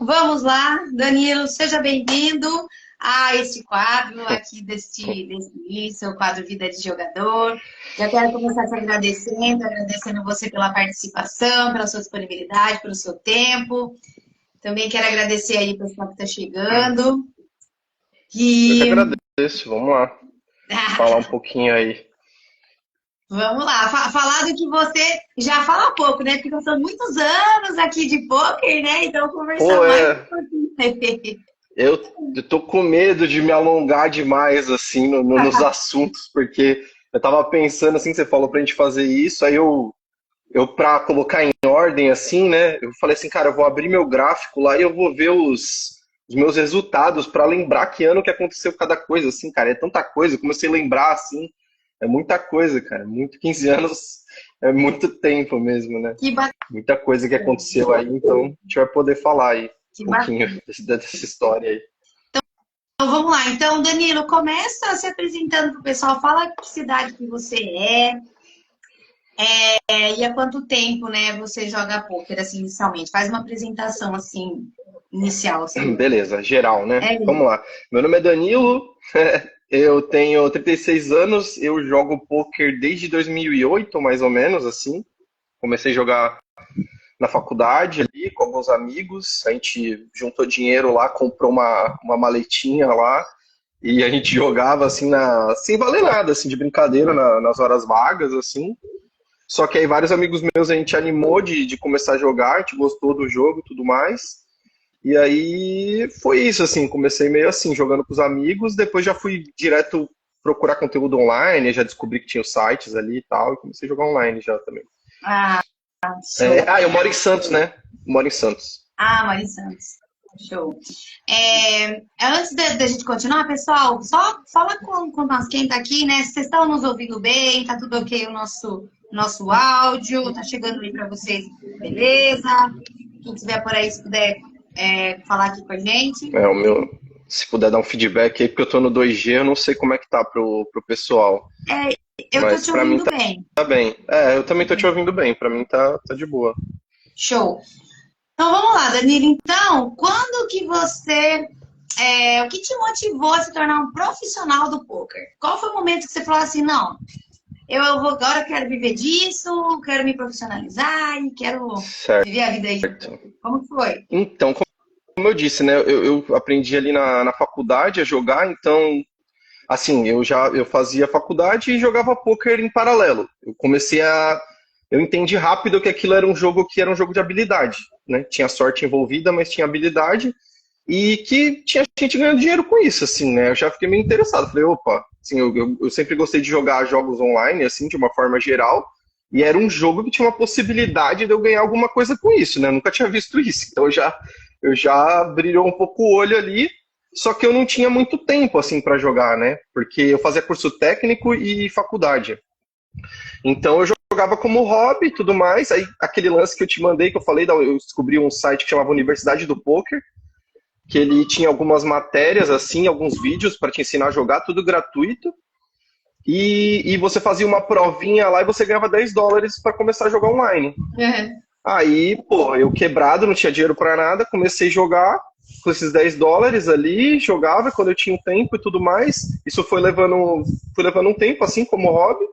vamos lá, Danilo, seja bem-vindo a esse quadro aqui desse seu quadro Vida de Jogador. Já quero começar te agradecendo você pela participação, pela sua disponibilidade, pelo seu tempo. Também quero agradecer aí o pessoal que está chegando. Eu que E agradeço, vamos lá, falar um pouquinho aí. vamos lá, falar do que você já fala pouco, né? Porque são muitos anos aqui de pôquer, né? Então conversar Pô, mais um pouquinho. eu, eu tô com medo de me alongar demais, assim, nos assuntos, porque eu tava pensando, assim, você falou pra gente fazer isso, aí eu pra colocar em ordem, assim, né, eu falei assim, cara, eu vou abrir meu gráfico lá e eu vou ver os meus resultados pra lembrar que ano que aconteceu cada coisa, assim, cara, é tanta coisa, eu comecei a lembrar, assim, é muita coisa, cara, muito 15 anos é muito tempo mesmo, né? Que bacana, Muita coisa que aconteceu aí, então a gente vai poder falar aí que um pouquinho bacana. dessa história aí. Então vamos lá. Então, Danilo, começa se apresentando para o pessoal. Fala que cidade que você e há quanto tempo, né, você joga pôquer, assim, inicialmente. Faz uma apresentação, assim, inicial, assim. Beleza, geral, né? É Vamos isso. lá. Meu nome é Danilo, eu tenho 36 anos, eu jogo poker desde 2008, mais ou menos, assim. Comecei a jogar na faculdade ali com alguns amigos, a gente juntou dinheiro lá, comprou uma maletinha lá e a gente jogava assim sem valer nada, assim, de brincadeira nas horas vagas, assim. Só que aí vários amigos meus a gente animou de começar a jogar, a gente gostou do jogo e tudo mais. E aí foi isso, assim, comecei meio assim, jogando com os amigos, depois já fui direto procurar conteúdo online, já descobri que tinha os sites ali e tal, e comecei a jogar online já também. Ah, show. Eu moro em Santos, né? Moro em Santos. Ah, Mari Santos. Show. Antes da gente continuar, pessoal, só fala com nós quem tá aqui, né? Vocês estão nos ouvindo bem? Tá tudo ok o nosso áudio? Tá chegando aí para vocês, beleza? Quem estiver por aí, se puder falar aqui com a gente. O meu, se puder dar um feedback aí, porque eu tô no 2G, eu não sei como é que tá pro pessoal. É, eu tô Mas te pra mim ouvindo tá, bem. tá bem. Eu também tô te ouvindo bem, pra mim tá de boa. Show. Então vamos lá, Danilo. Então, quando que você. O que te motivou a se tornar um profissional do poker? Qual foi o momento que você falou assim, não, agora quero viver disso, quero me profissionalizar e quero Certo. viver a vida aí do poker? Como foi? Então, como eu disse, né, eu aprendi ali na faculdade a jogar, então, assim, eu fazia faculdade e jogava poker em paralelo. Eu entendi rápido que aquilo era um jogo de habilidade, né? Tinha sorte envolvida, mas tinha habilidade e que tinha gente ganhando dinheiro com isso, assim, né? Eu já fiquei meio interessado. Falei, opa, assim, eu sempre gostei de jogar jogos online, assim, de uma forma geral, e era um jogo que tinha uma possibilidade de eu ganhar alguma coisa com isso, né? Eu nunca tinha visto isso. Então eu já brilhou um pouco o olho ali, só que eu não tinha muito tempo, assim, para jogar, né? Porque eu fazia curso técnico e faculdade. Então eu jogava como hobby e tudo mais. Aí aquele lance que eu te mandei, que eu falei, eu descobri um site que chamava Universidade do Poker, que ele tinha algumas matérias, assim, alguns vídeos para te ensinar a jogar, tudo gratuito. E você fazia uma provinha lá e você ganhava US$ 10 para começar a jogar online. Uhum. Aí, pô, eu quebrado, não tinha dinheiro para nada, comecei a jogar com esses US$ 10 ali, jogava quando eu tinha um tempo e tudo mais. Isso foi levando um tempo, assim, como hobby.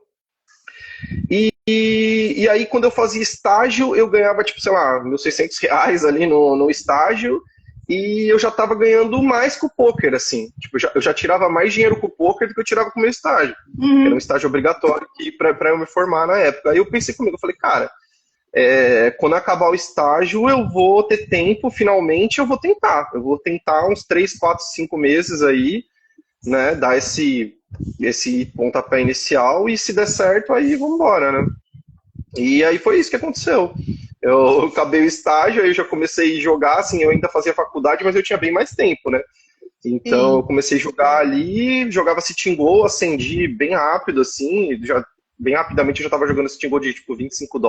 E aí, quando eu fazia estágio, eu ganhava, tipo, sei lá, meus R$ 600 ali no estágio, e eu já tava ganhando mais com o poker, assim. Tipo, eu já tirava mais dinheiro com o poker do que eu tirava com o meu estágio, que era um Uhum. estágio obrigatório pra eu me formar na época. Aí eu pensei comigo, eu falei, cara, quando acabar o estágio, eu vou ter tempo, finalmente, eu vou tentar. Eu vou tentar uns 3, 4, 5 meses aí, né, dar esse pontapé inicial, e se der certo, aí vamos embora, né? E aí foi isso que aconteceu. Eu acabei o estágio, aí eu já comecei a jogar, assim, eu ainda fazia faculdade, mas eu tinha bem mais tempo, né? Então eu Sim. comecei a jogar ali, jogava Sitting Go, acendi bem rápido, assim, bem rapidamente eu já estava jogando Sitting Go de tipo US$ 25,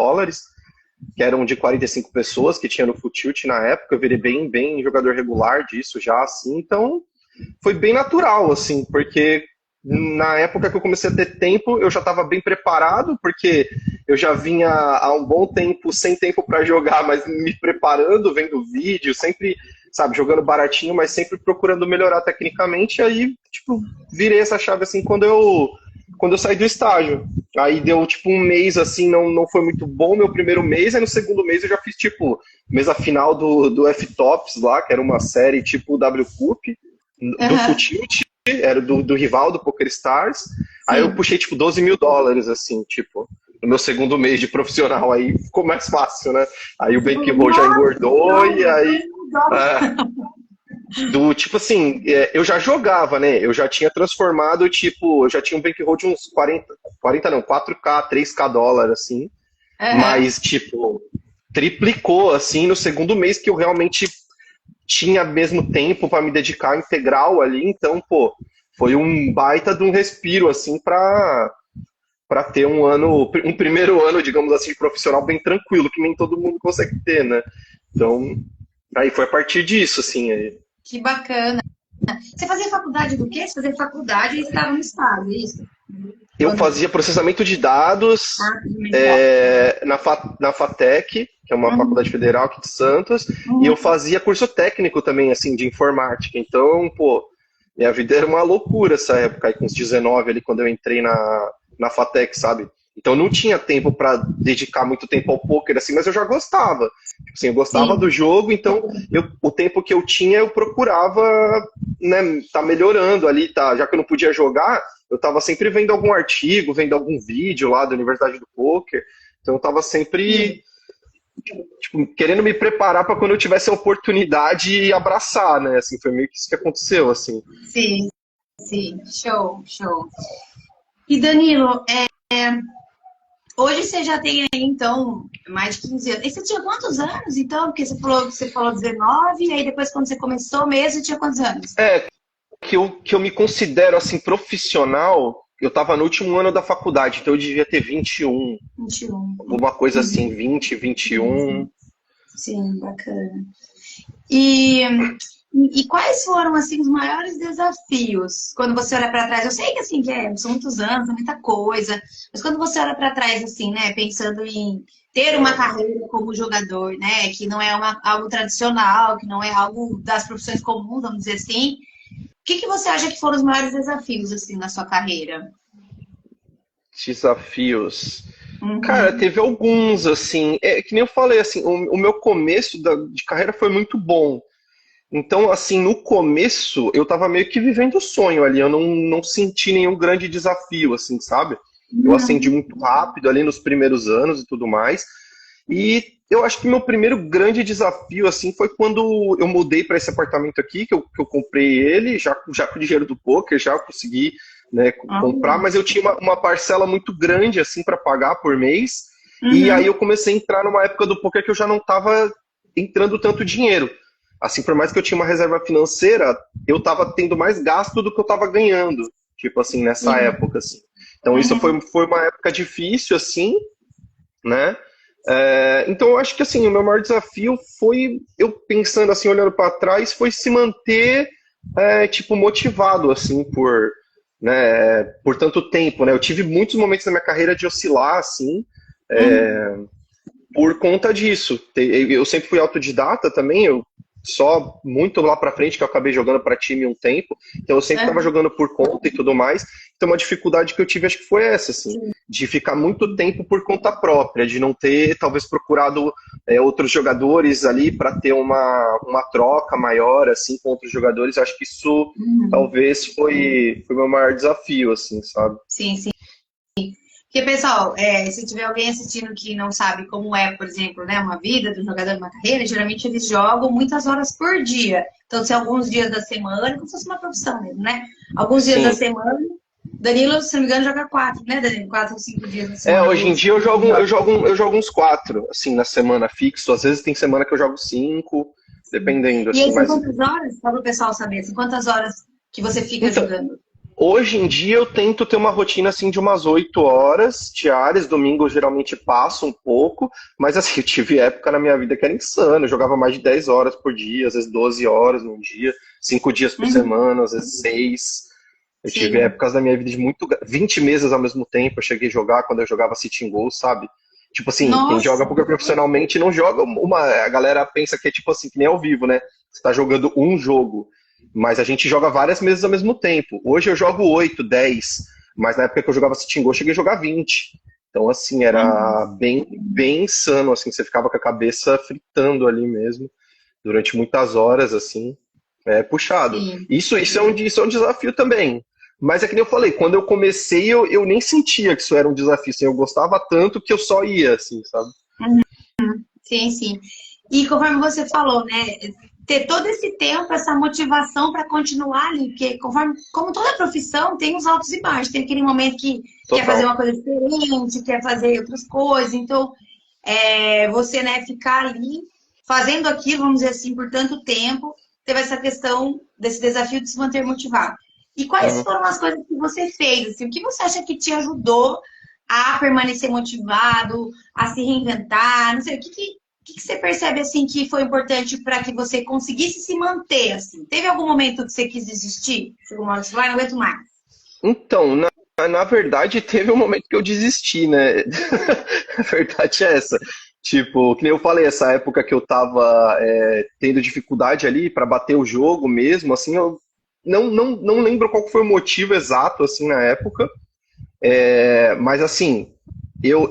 que eram de 45 pessoas que tinha no Full Tilt na época, eu virei bem jogador regular disso já, assim, então foi bem natural, assim, porque na época que eu comecei a ter tempo, eu já estava bem preparado, porque eu já vinha há um bom tempo sem tempo para jogar, mas me preparando, vendo vídeo, sempre sabe, jogando baratinho, mas sempre procurando melhorar tecnicamente. E aí, tipo, virei essa chave assim quando eu saí do estágio. Aí deu tipo um mês assim, não foi muito bom meu primeiro mês, aí no segundo mês eu já fiz tipo mesa final do F-Tops lá, que era uma série tipo W Cup, do Aham, Futilt, era do rival do Poker Stars. Aí eu sim. puxei tipo US$ 12.000, assim, tipo, no meu segundo mês de profissional, aí ficou mais fácil, né? Aí o bankroll já Nossa, que engordou e dobra, aí. todo mundo dobra. é, do tipo assim, eu já jogava, né? Eu já tinha transformado, tipo, eu já tinha um bankroll de uns 40 não, 4K, 3K dólar, assim, Aham, mas, tipo, triplicou, assim, no segundo mês que eu realmente tinha mesmo tempo para me dedicar integral ali, então, pô, foi um baita de um respiro, assim, para ter um primeiro ano, digamos assim, de profissional bem tranquilo, que nem todo mundo consegue ter, né? Então, aí foi a partir disso, assim, aí. que bacana. Você fazia faculdade do quê? Você fazia faculdade e estava no estado, é isso? Eu Ou não? fazia processamento de dados Ah, tudo mental. na FATEC, que é uma faculdade Uhum, federal aqui de Santos, e eu uhum. fazia curso técnico também, assim, de informática. Então, pô, minha vida era uma loucura essa época, aí com uns 19 ali, quando eu entrei na FATEC, sabe? Então não tinha tempo para dedicar muito tempo ao poker, assim, mas eu já gostava. Tipo assim, eu gostava do Sim. jogo, então o tempo que eu tinha eu procurava, né, tá melhorando ali, tá? Já que eu não podia jogar, eu estava sempre vendo algum artigo, vendo algum vídeo lá da Universidade do Poker. Então eu estava sempre Sim, tipo, querendo me preparar para quando eu tivesse a oportunidade abraçar, né? Assim, foi meio que isso que aconteceu, assim. sim, sim. Show, show. E Danilo, hoje você já tem aí, então, mais de 15 anos. E você tinha quantos anos, então? Porque você falou 19, e aí depois, quando você começou mesmo, tinha quantos anos? É, que eu me considero assim profissional, eu estava no último ano da faculdade, então eu devia ter 21, 21. alguma coisa assim, Uhum. 20, Sim, 21. sim. Sim, bacana. E, e quais foram, assim, os maiores desafios quando você olha para trás? Eu sei que, assim, são muitos anos, é muita coisa, mas quando você olha para trás, assim, né, pensando em ter uma carreira como jogador, né, que não é algo tradicional, que não é algo das profissões comuns, vamos dizer assim, o que que você acha que foram os maiores desafios, assim, na sua carreira? Desafios. Cara, Uhum. teve alguns, assim, que nem eu falei, assim, o meu começo de carreira foi muito bom. Então, assim, no começo, eu tava meio que vivendo o sonho ali, eu não senti nenhum grande desafio, assim, sabe? Eu acendi Uhum. muito rápido ali nos primeiros anos e tudo mais. E eu acho que meu primeiro grande desafio, assim, foi quando eu mudei para esse apartamento aqui, que eu comprei ele, já com o dinheiro do poker, já consegui, né, comprar, Olha. mas eu tinha uma parcela muito grande, assim, para pagar por mês. E aí Uhum. eu comecei a entrar numa época do poker que eu já não estava entrando tanto dinheiro. Assim, por mais que eu tinha uma reserva financeira, eu estava tendo mais gasto do que eu estava ganhando, tipo assim, nessa Sim. época, assim. Então isso Uhum. foi uma época difícil, assim, né? Então eu acho que assim, o meu maior desafio foi, eu pensando assim, olhando para trás, foi se manter tipo motivado assim por tanto tempo, né? Eu tive muitos momentos na minha carreira de oscilar assim, Uhum. por conta disso. Eu sempre fui autodidata também, eu só muito lá pra frente que eu acabei jogando para time um tempo, então eu sempre estava Uhum. jogando por conta e tudo mais. Então uma dificuldade que eu tive acho que foi essa, assim, Sim. de ficar muito tempo por conta própria, de não ter talvez procurado outros jogadores ali para ter uma troca maior assim com outros jogadores. Acho que isso Uhum. talvez foi meu maior desafio, assim, sabe? Sim, sim. Porque, pessoal, se tiver alguém assistindo que não sabe como é, por exemplo, né, uma vida do jogador, uma carreira, geralmente eles jogam muitas horas por dia. Então, se alguns dias da semana, como se fosse uma profissão mesmo, né? Alguns dias da Sim. semana, Danilo, se não me engano, joga 4, né, Danilo? 4 ou 5 dias da semana. Hoje em dia eu jogo uns 4, assim, na semana fixo. Às vezes tem semana que eu jogo 5, dependendo, E aí, assim, são mas. quantas horas? Só para o pessoal saber, assim, quantas horas que você fica Então, jogando? hoje em dia eu tento ter uma rotina, assim, de umas 8 horas diárias. Domingo eu geralmente passo um pouco, mas, assim, eu tive época na minha vida que era insano. Eu jogava mais de 10 horas por dia, às vezes 12 horas num dia, 5 dias por Uhum. semana, às vezes 6. Eu tive Sim. épocas da minha vida de 20 meses ao mesmo tempo. Eu cheguei a jogar quando eu jogava Sitting Goal, sabe? Tipo assim, quem joga Nossa. poker profissionalmente não joga uma. A galera pensa que é tipo assim, que nem ao vivo, né? você tá jogando um jogo, mas a gente joga várias mesas ao mesmo tempo. Hoje eu jogo 8, 10, mas na época que eu jogava City Go, eu cheguei a jogar 20. Então, assim, era bem insano, assim, você ficava com a cabeça fritando ali mesmo, durante muitas horas, assim, é puxado. Sim. Isso é um desafio também. Mas é que nem eu falei, quando eu comecei, eu nem sentia que isso era um desafio, assim, eu gostava tanto que eu só ia, assim, sabe? Sim, sim. E conforme você falou, né? Ter todo esse tempo, essa motivação para continuar ali, porque como toda profissão, tem os altos e baixos, tem aquele momento que quer fazer Total. uma coisa diferente, quer fazer outras coisas, então você, né, ficar ali fazendo aquilo, vamos dizer assim, por tanto tempo, teve essa questão desse desafio de se manter motivado. E quais Uhum. foram as coisas que você fez? Assim, o que você acha que te ajudou a permanecer motivado, a se reinventar? Não sei, o que você percebe assim que foi importante para que você conseguisse se manter assim? Teve algum momento que você quis desistir? Chegou uma hora que você vai, não aguento mais. Então, na verdade, teve um momento que eu desisti, né? A verdade é essa. Tipo, que nem eu falei, essa época que eu tava tendo dificuldade ali para bater o jogo mesmo, assim, eu não lembro qual que foi o motivo exato, assim, na época. Mas, assim, eu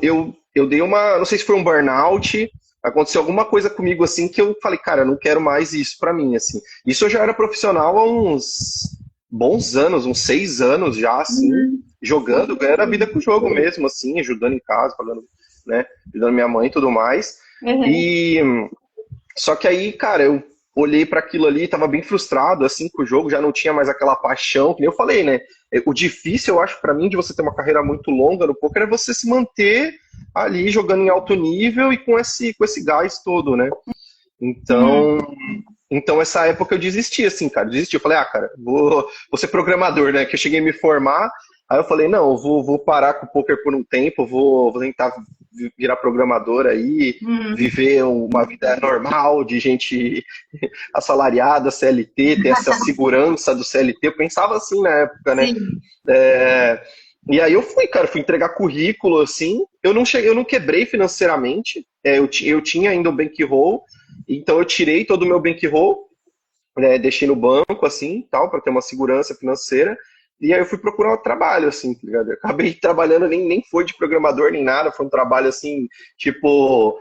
dei uma, não sei se foi um burnout, aconteceu alguma coisa comigo, assim, que eu falei, cara, eu não quero mais isso pra mim, assim. Isso eu já era profissional há uns bons anos, uns 6 anos já, assim, Uhum. jogando, ganhando a vida com o jogo mesmo, assim, ajudando em casa, pagando, né, ajudando minha mãe e tudo mais. Uhum. E só que aí, cara, eu olhei para aquilo ali, tava bem frustrado, assim, com o jogo, já não tinha mais aquela paixão, que nem eu falei, né? O difícil, eu acho, para mim, de você ter uma carreira muito longa no poker é você se manter ali jogando em alto nível e com esse gás todo, né? Uhum. Então, então essa época eu desisti, assim, cara, desisti. Eu falei, cara, vou ser programador, né? Que eu cheguei a me formar, aí eu falei, não, eu vou parar com o poker por um tempo, vou tentar virar programador aí, Uhum. viver uma vida normal de gente assalariada, CLT, ter essa segurança do CLT. Eu pensava assim na época, né? Sim. É, E aí eu fui, cara, fui entregar currículo, assim, eu não quebrei financeiramente, eu tinha ainda o bankroll, então eu tirei todo o meu bankroll, né, deixei no banco, assim, tal, para ter uma segurança financeira. E aí eu fui procurar um trabalho, assim, tá ligado? Eu acabei trabalhando, nem foi de programador nem nada, foi um trabalho, assim, tipo,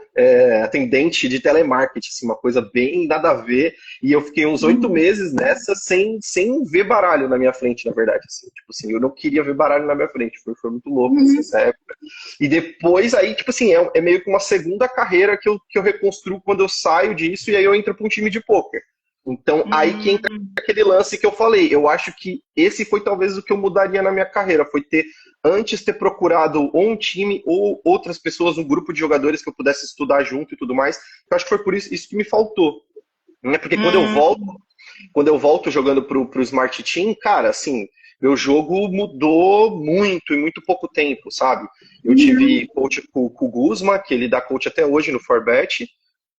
atendente de telemarketing, assim, uma coisa bem nada a ver. E eu fiquei uns 8 meses nessa sem ver baralho na minha frente, na verdade, assim. Tipo assim, eu não queria ver baralho na minha frente, foi muito louco, assim, Uhum. essa época. E depois, aí, tipo assim, é meio que uma segunda carreira que eu reconstruo quando eu saio disso e aí eu entro para um time de pôquer. Então, aí que entra Uhum. aquele lance que eu falei. Eu acho que esse foi talvez o que eu mudaria na minha carreira. Foi antes ter procurado ou um time ou outras pessoas, um grupo de jogadores que eu pudesse estudar junto e tudo mais. Eu acho que foi por isso que me faltou. Né? Porque quando eu volto jogando pro Smart Team, cara, assim, meu jogo mudou muito em muito pouco tempo, sabe? Eu tive coach com o Guzma, que ele dá coach até hoje no Forbet.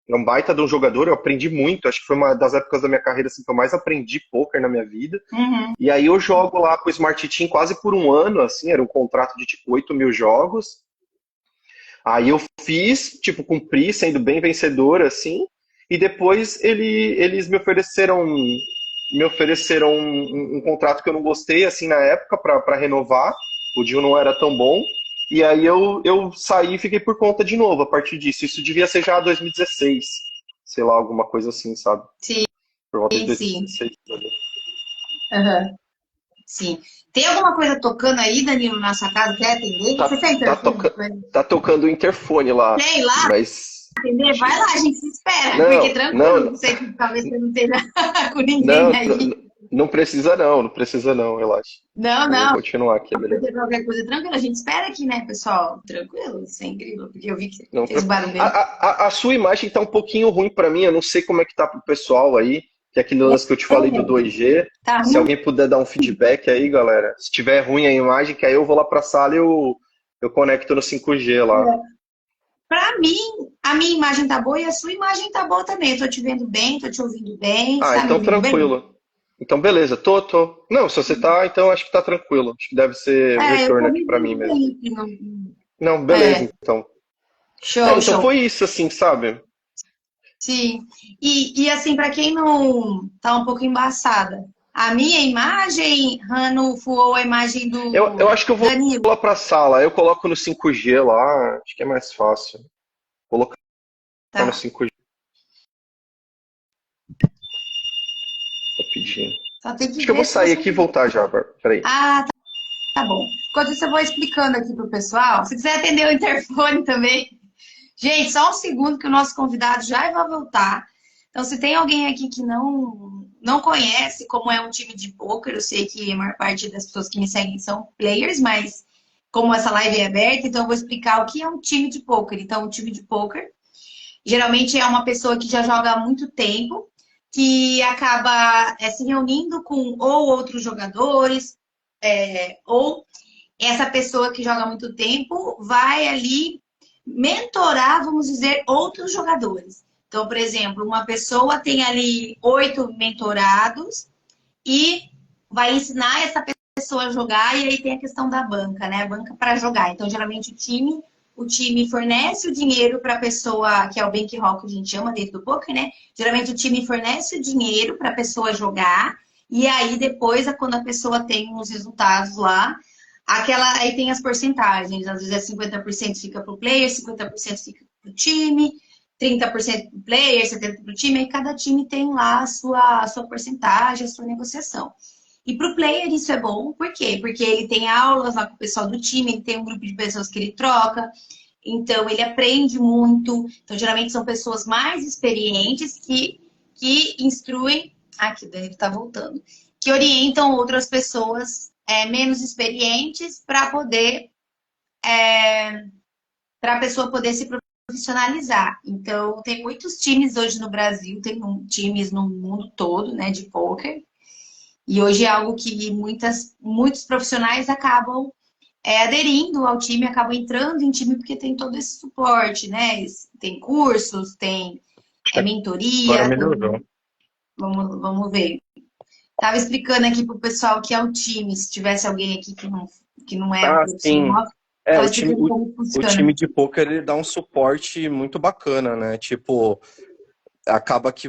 É um baita de um jogador, eu aprendi muito. Acho que foi uma das épocas da minha carreira assim, que eu mais aprendi poker na minha vida. Uhum. E aí eu jogo lá com o Smart Team quase por um ano, assim, era um contrato de tipo 8 mil jogos. Aí eu fiz, tipo, cumpri, sendo bem vencedor, assim, e depois eles me ofereceram um contrato que eu não gostei, assim, na época, para renovar. O deal não era tão bom. E aí eu saí e fiquei por conta de novo a partir disso. Isso devia ser já 2016. Sei lá, alguma coisa assim, sabe? Sim, Por volta de sim. 2016. Ali. Uhum. Sim. Tem alguma coisa tocando aí, Danilo, na sua casa? Quer atender? Tá, Você tem tá, interfone? toca, tá tocando o interfone lá, Sei lá, mas. atender? Vai lá, a gente se espera. Porque Não, tranquilo, não, não sei se talvez você não esteja com ninguém não, aí. não precisa não, não precisa não, relaxa. Não, Vamos não. continuar aqui, é melhor. Porque qualquer coisa tranquilo, a gente espera aqui, né, pessoal? Tranquilo, isso é incrível, porque eu vi que você Não, fez o barulho a, aí. a sua imagem tá um pouquinho ruim para mim, eu não sei como é que tá pro pessoal aí, que é aquele lance que eu te falei do 2G, Tá se ruim? alguém puder dar um feedback aí, galera, se tiver ruim a imagem, que aí eu vou lá pra sala e eu conecto no 5G lá. Pra mim, a minha imagem tá boa e a sua imagem tá boa também. Eu tô te vendo bem, tô te ouvindo bem. Você Ah, tá me então ouvindo bem? tranquilo. Então beleza, tô. Não, se você tá, então acho que tá tranquilo. Acho que deve ser o Eu retorno tô aqui me pra mim vendo mesmo. bem aqui. Não, beleza, É, então. show, Então show. foi isso, assim, sabe? Sim. E assim, para quem não tá um pouco embaçada, a minha imagem, Rano, voou a imagem Eu do acho que eu vou Danilo. lá pra sala, eu coloco no 5G lá, acho que é mais fácil. Colocar no Tá. 5G rapidinho. Só tem que Acho que eu vou ver se sair você. aqui e voltar já, Bárbara. Peraí. Ah, tá bom. Enquanto isso, eu vou explicando aqui pro pessoal. Se quiser atender o interfone também. Gente, só um segundo que o nosso convidado já vai voltar. Então, se tem alguém aqui que não conhece como é um time de pôquer, eu sei que a maior parte das pessoas que me seguem são players, mas como essa live é aberta, então eu vou explicar o que é um time de pôquer. Então, um time de pôquer geralmente é uma pessoa que já joga há muito tempo, que acaba se reunindo com ou outros jogadores, ou essa pessoa que joga há muito tempo vai ali mentorar, vamos dizer, outros jogadores. Então, por exemplo, uma pessoa tem ali 8 mentorados e vai ensinar essa pessoa a jogar, e aí tem a questão da banca, né? A banca para jogar. Então, geralmente o time fornece o dinheiro para a pessoa, que é o bankroll que a gente chama dentro do poker, né? Geralmente o time fornece o dinheiro para a pessoa jogar, e aí depois, quando a pessoa tem os resultados lá, aí tem as porcentagens, às vezes é 50% fica para o player, 50% fica para o time, 30% para o player, 70% para o time, e cada time tem lá a sua porcentagem, a sua negociação. E para o player isso é bom, por quê? Porque ele tem aulas lá com o pessoal do time, ele tem um grupo de pessoas que ele troca, então ele aprende muito. Então, geralmente são pessoas mais experientes que instruem. Aqui, o Danilo está voltando. Que orientam outras pessoas menos experientes para a pessoa poder se profissionalizar. Então, tem muitos times hoje no Brasil, tem times no mundo todo, né, de poker. E hoje é algo que muitos profissionais acabam aderindo ao time, acabam entrando em time porque tem todo esse suporte, né? Tem cursos, tem Agora mentoria, melhorou. vamos ver. Tava explicando aqui pro pessoal que é o time, se tivesse alguém aqui que não é um Ah, sim. profissional, É, tava o time, explicando o, como o time funciona. de pôquer ele dá um suporte muito bacana, né? Tipo, acaba que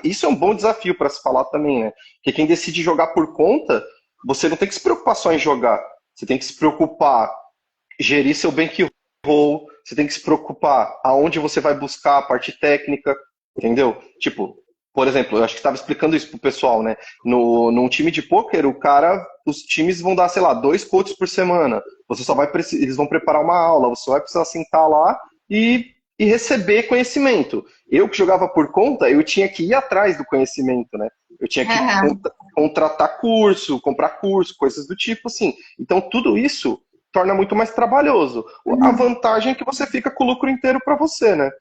isso é um bom desafio para se falar também, né? Porque quem decide jogar por conta, você não tem que se preocupar só em jogar. Você tem que se preocupar gerir seu bankroll, você tem que se preocupar aonde você vai buscar a parte técnica, entendeu? Tipo, por exemplo, eu acho que estava explicando isso pro pessoal, né? Num time de pôquer, os times vão dar, sei lá, 2 coaches por semana. Você só vai precisar, eles vão preparar uma aula, você vai precisar sentar lá e receber conhecimento. Eu que jogava por conta, eu tinha que ir atrás do conhecimento, né? Eu tinha que contratar curso, comprar curso, coisas do tipo, assim. Então, tudo isso torna muito mais trabalhoso. A vantagem é que você fica com o lucro inteiro para você, né?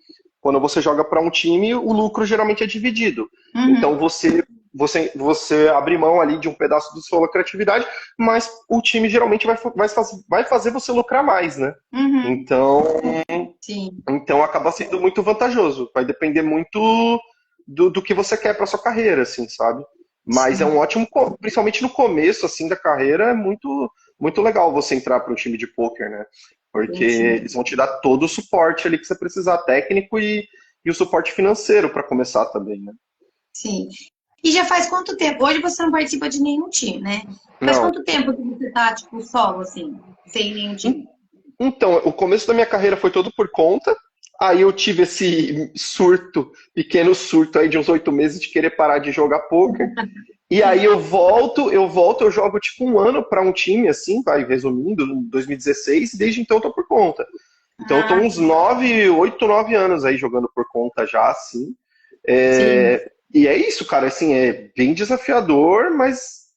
Quando você joga para um time, o lucro geralmente é dividido. Então Uhum, você abre mão ali de um pedaço da sua lucratividade, mas o time geralmente vai fazer você lucrar mais, né? uhum, Então, sim, então acaba sendo muito vantajoso. Vai depender muito do que você quer para sua carreira, assim, sabe? Mas é sim, um ótimo, principalmente no começo assim da carreira, é muito legal você entrar para um time de poker, né? Porque sim, sim. eles vão te dar todo o suporte ali que você precisar, técnico e o suporte financeiro para começar também, né? Sim. E já faz quanto tempo? Hoje você não participa de nenhum time, né? Faz Não. quanto tempo que você tá, tipo, solo, assim, sem nenhum time? Então, o começo da minha carreira foi todo por conta. Aí eu tive esse surto, pequeno surto aí de uns 8 meses de querer parar de jogar poker. E aí eu jogo tipo um ano para um time, assim, vai resumindo, em 2016, e desde então eu tô por conta. Então eu tô Ah, uns 8, 9 anos aí jogando por conta já, assim. sim, E é isso, cara, assim, é bem desafiador, mas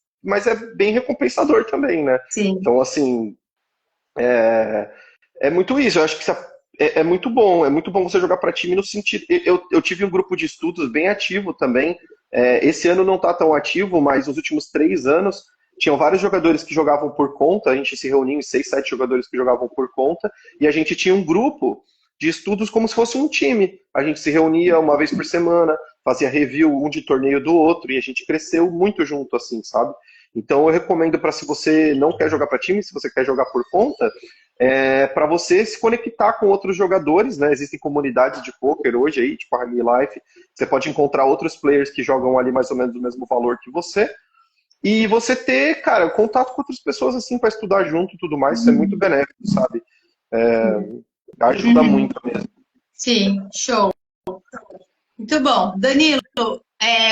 é bem recompensador também, né? sim. Então, assim, é muito isso. Eu acho que é muito bom. É muito bom você jogar para time no sentido. Eu tive um grupo de estudos bem ativo também. Esse ano não está tão ativo, mas nos últimos 3 anos tinham vários jogadores que jogavam por conta. A gente se reunia em 6, 7 jogadores que jogavam por conta e a gente tinha um grupo de estudos como se fosse um time. A gente se reunia uma vez por semana, fazia review um de torneio do outro e a gente cresceu muito junto, assim, sabe? Então eu recomendo para, se você não quer jogar para time, se você quer jogar por conta, para você se conectar com outros jogadores, né? Existem comunidades de poker hoje aí, tipo a High Life, você pode encontrar outros players que jogam ali mais ou menos o mesmo valor que você, e você ter, cara, contato com outras pessoas assim para estudar junto e tudo mais, isso é muito benéfico, sabe? Ajuda Uhum. muito mesmo. Sim, show. Muito bom. Danilo,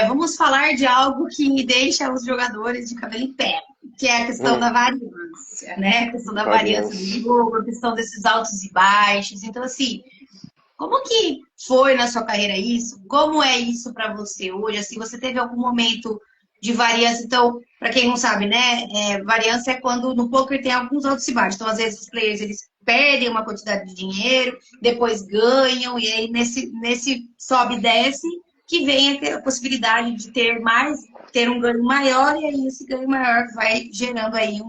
vamos falar de algo que deixa os jogadores de cabelo em pé, que é a questão da variância, né? A questão da variância do Variância. jogo, a questão desses altos e baixos. Então, assim, como que foi na sua carreira isso? Como é isso para você hoje? Assim, você teve algum momento de variância? Então, para quem não sabe, né? Variância é quando no poker tem alguns altos e baixos. Então, às vezes os players eles perdem uma quantidade de dinheiro, depois ganham e aí nesse sobe e desce que vem a ter a possibilidade de ter um ganho maior e aí esse ganho maior vai gerando aí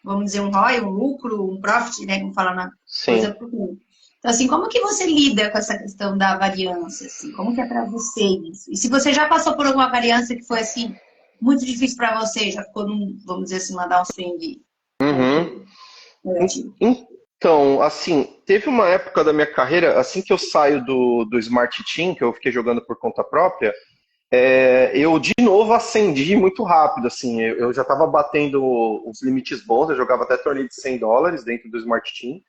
vamos dizer, um ROI, um lucro, um profit, né? Como fala na coisa Sim. comum. Então, assim, como que você lida com essa questão da variância, assim? Como que é para você isso? E se você já passou por alguma variância que foi, assim, muito difícil para você, já ficou vamos dizer assim, mandar um swing muito Uhum. negativo? Então, assim, teve uma época da minha carreira, assim que eu saio do Smart Team, que eu fiquei jogando por conta própria, eu de novo acendi muito rápido, assim, eu já estava batendo os limites bons, eu jogava até torneio de US$ 100 dentro do Smart Team,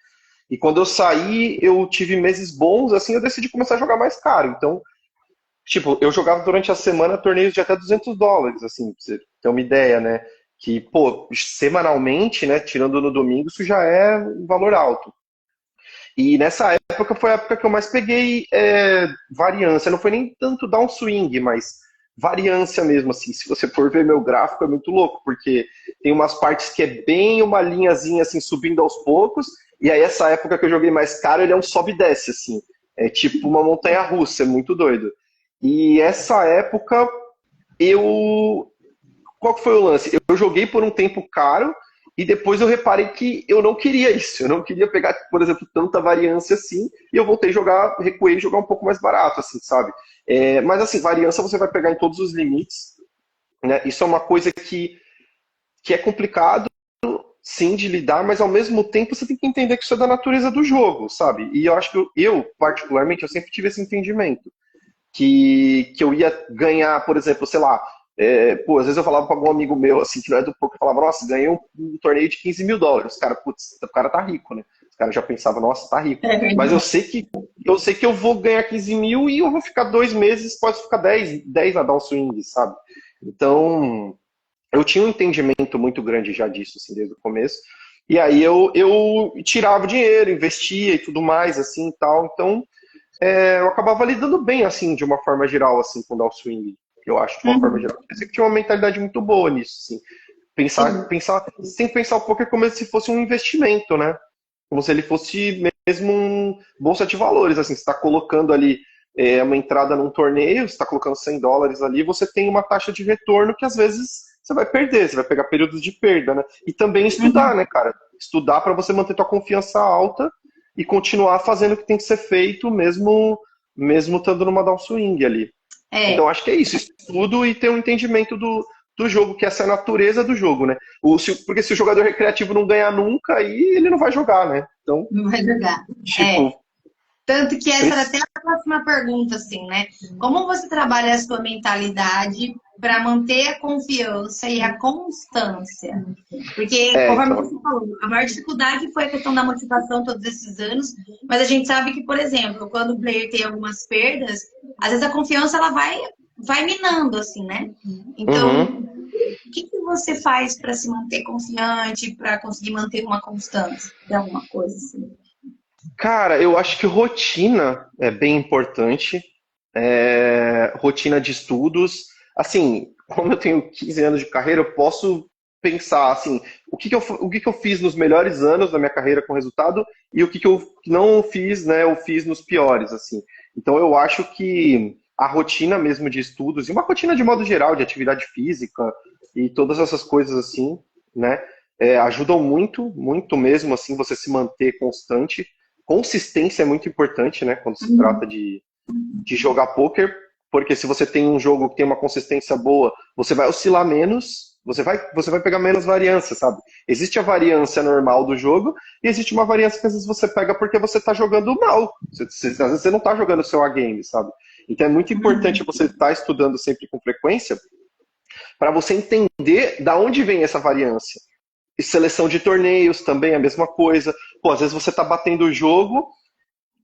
e quando eu saí, eu tive meses bons, assim, eu decidi começar a jogar mais caro, então, tipo, eu jogava durante a semana torneios de até US$ 200, assim, pra você ter uma ideia, né? Que, pô, semanalmente, né, tirando no domingo, isso já é um valor alto. E nessa época foi a época que eu mais peguei variância. Não foi nem tanto downswing, mas variância mesmo, assim. Se você for ver meu gráfico, é muito louco, porque tem umas partes que é bem uma linhazinha, assim, subindo aos poucos, e aí essa época que eu joguei mais caro, ele é um sobe e desce, assim. É tipo uma montanha-russa, é muito doido. E essa época, eu qual que foi o lance? Eu joguei por um tempo caro e depois eu reparei que eu não queria isso. Eu não queria pegar, por exemplo, tanta variância assim. E eu voltei a jogar, recuei e jogar um pouco mais barato, assim, sabe? Mas assim, variância você vai pegar em todos os limites, né? Isso é uma coisa que é complicado, sim, de lidar, mas ao mesmo tempo você tem que entender que isso é da natureza do jogo, sabe? E eu acho que particularmente, eu sempre tive esse entendimento que eu ia ganhar, por exemplo, sei lá, às vezes eu falava para algum amigo meu, assim, que não é do poker, eu falava, nossa, ganhei um torneio de US$ 15.000. Os caras, putz, o cara tá rico, né? Os caras já pensavam, nossa, tá rico. É Mas verdade. eu sei que eu vou ganhar 15 mil e eu vou ficar 2 meses, pode ficar 10 a dar um swing, sabe? Então, eu tinha um entendimento muito grande já disso, assim, desde o começo. E aí eu tirava o dinheiro, investia e tudo mais, assim, e tal. Então, eu acabava lidando bem, assim, de uma forma geral, assim, com o downswing, eu acho, de uma forma Uhum. geral. Eu sempre tinha uma mentalidade muito boa nisso, assim. Sim. Sem pensar o poker como se fosse um investimento, né? Como se ele fosse mesmo um bolsa de valores, assim, você está colocando ali uma entrada num torneio, você está colocando US$ 100 ali, você tem uma taxa de retorno que às vezes você vai perder, você vai pegar períodos de perda, né? E também estudar, Uhum. né, cara? Estudar para você manter tua confiança alta e continuar fazendo o que tem que ser feito, mesmo estando numa downswing ali. Então É. acho que é isso, estudo e ter um entendimento do jogo, que essa é a natureza do jogo, né? Porque se o jogador recreativo não ganhar nunca, aí ele não vai jogar, né? Então, Não vai jogar. É. tipo, Tanto que essa era até preci- a próxima pergunta, assim, né? Como você trabalha a sua mentalidade para manter a confiança e a constância? Porque, conforme então, você falou, a maior dificuldade foi a questão da motivação todos esses anos, mas a gente sabe que, por exemplo, quando o player tem algumas perdas, às vezes a confiança ela vai minando, assim, né? Então, uhum. o que que você faz para se manter confiante, para conseguir manter uma constância de alguma coisa assim? Cara, eu acho que rotina é bem importante. Rotina de estudos. Assim, como eu tenho 15 anos de carreira, eu posso pensar assim, o que que eu fiz nos melhores anos da minha carreira com resultado e o que que eu não fiz, né? Eu fiz nos piores, assim. Então eu acho que a rotina mesmo de estudos e uma rotina de modo geral de atividade física e todas essas coisas assim, né? Ajudam muito, muito mesmo assim você se manter constante. Consistência é muito importante, né? Quando se trata de jogar poker, porque se você tem um jogo que tem uma consistência boa, você vai oscilar menos, você vai pegar menos variância, sabe? Existe a variância normal do jogo e existe uma variância que às vezes você pega porque você tá jogando mal. Às vezes você não tá jogando o seu A-game, sabe? Então é muito importante você estar estudando sempre com frequência para você entender da onde vem essa variância. E seleção de torneios também é a mesma coisa. Pô, às vezes você tá batendo o jogo,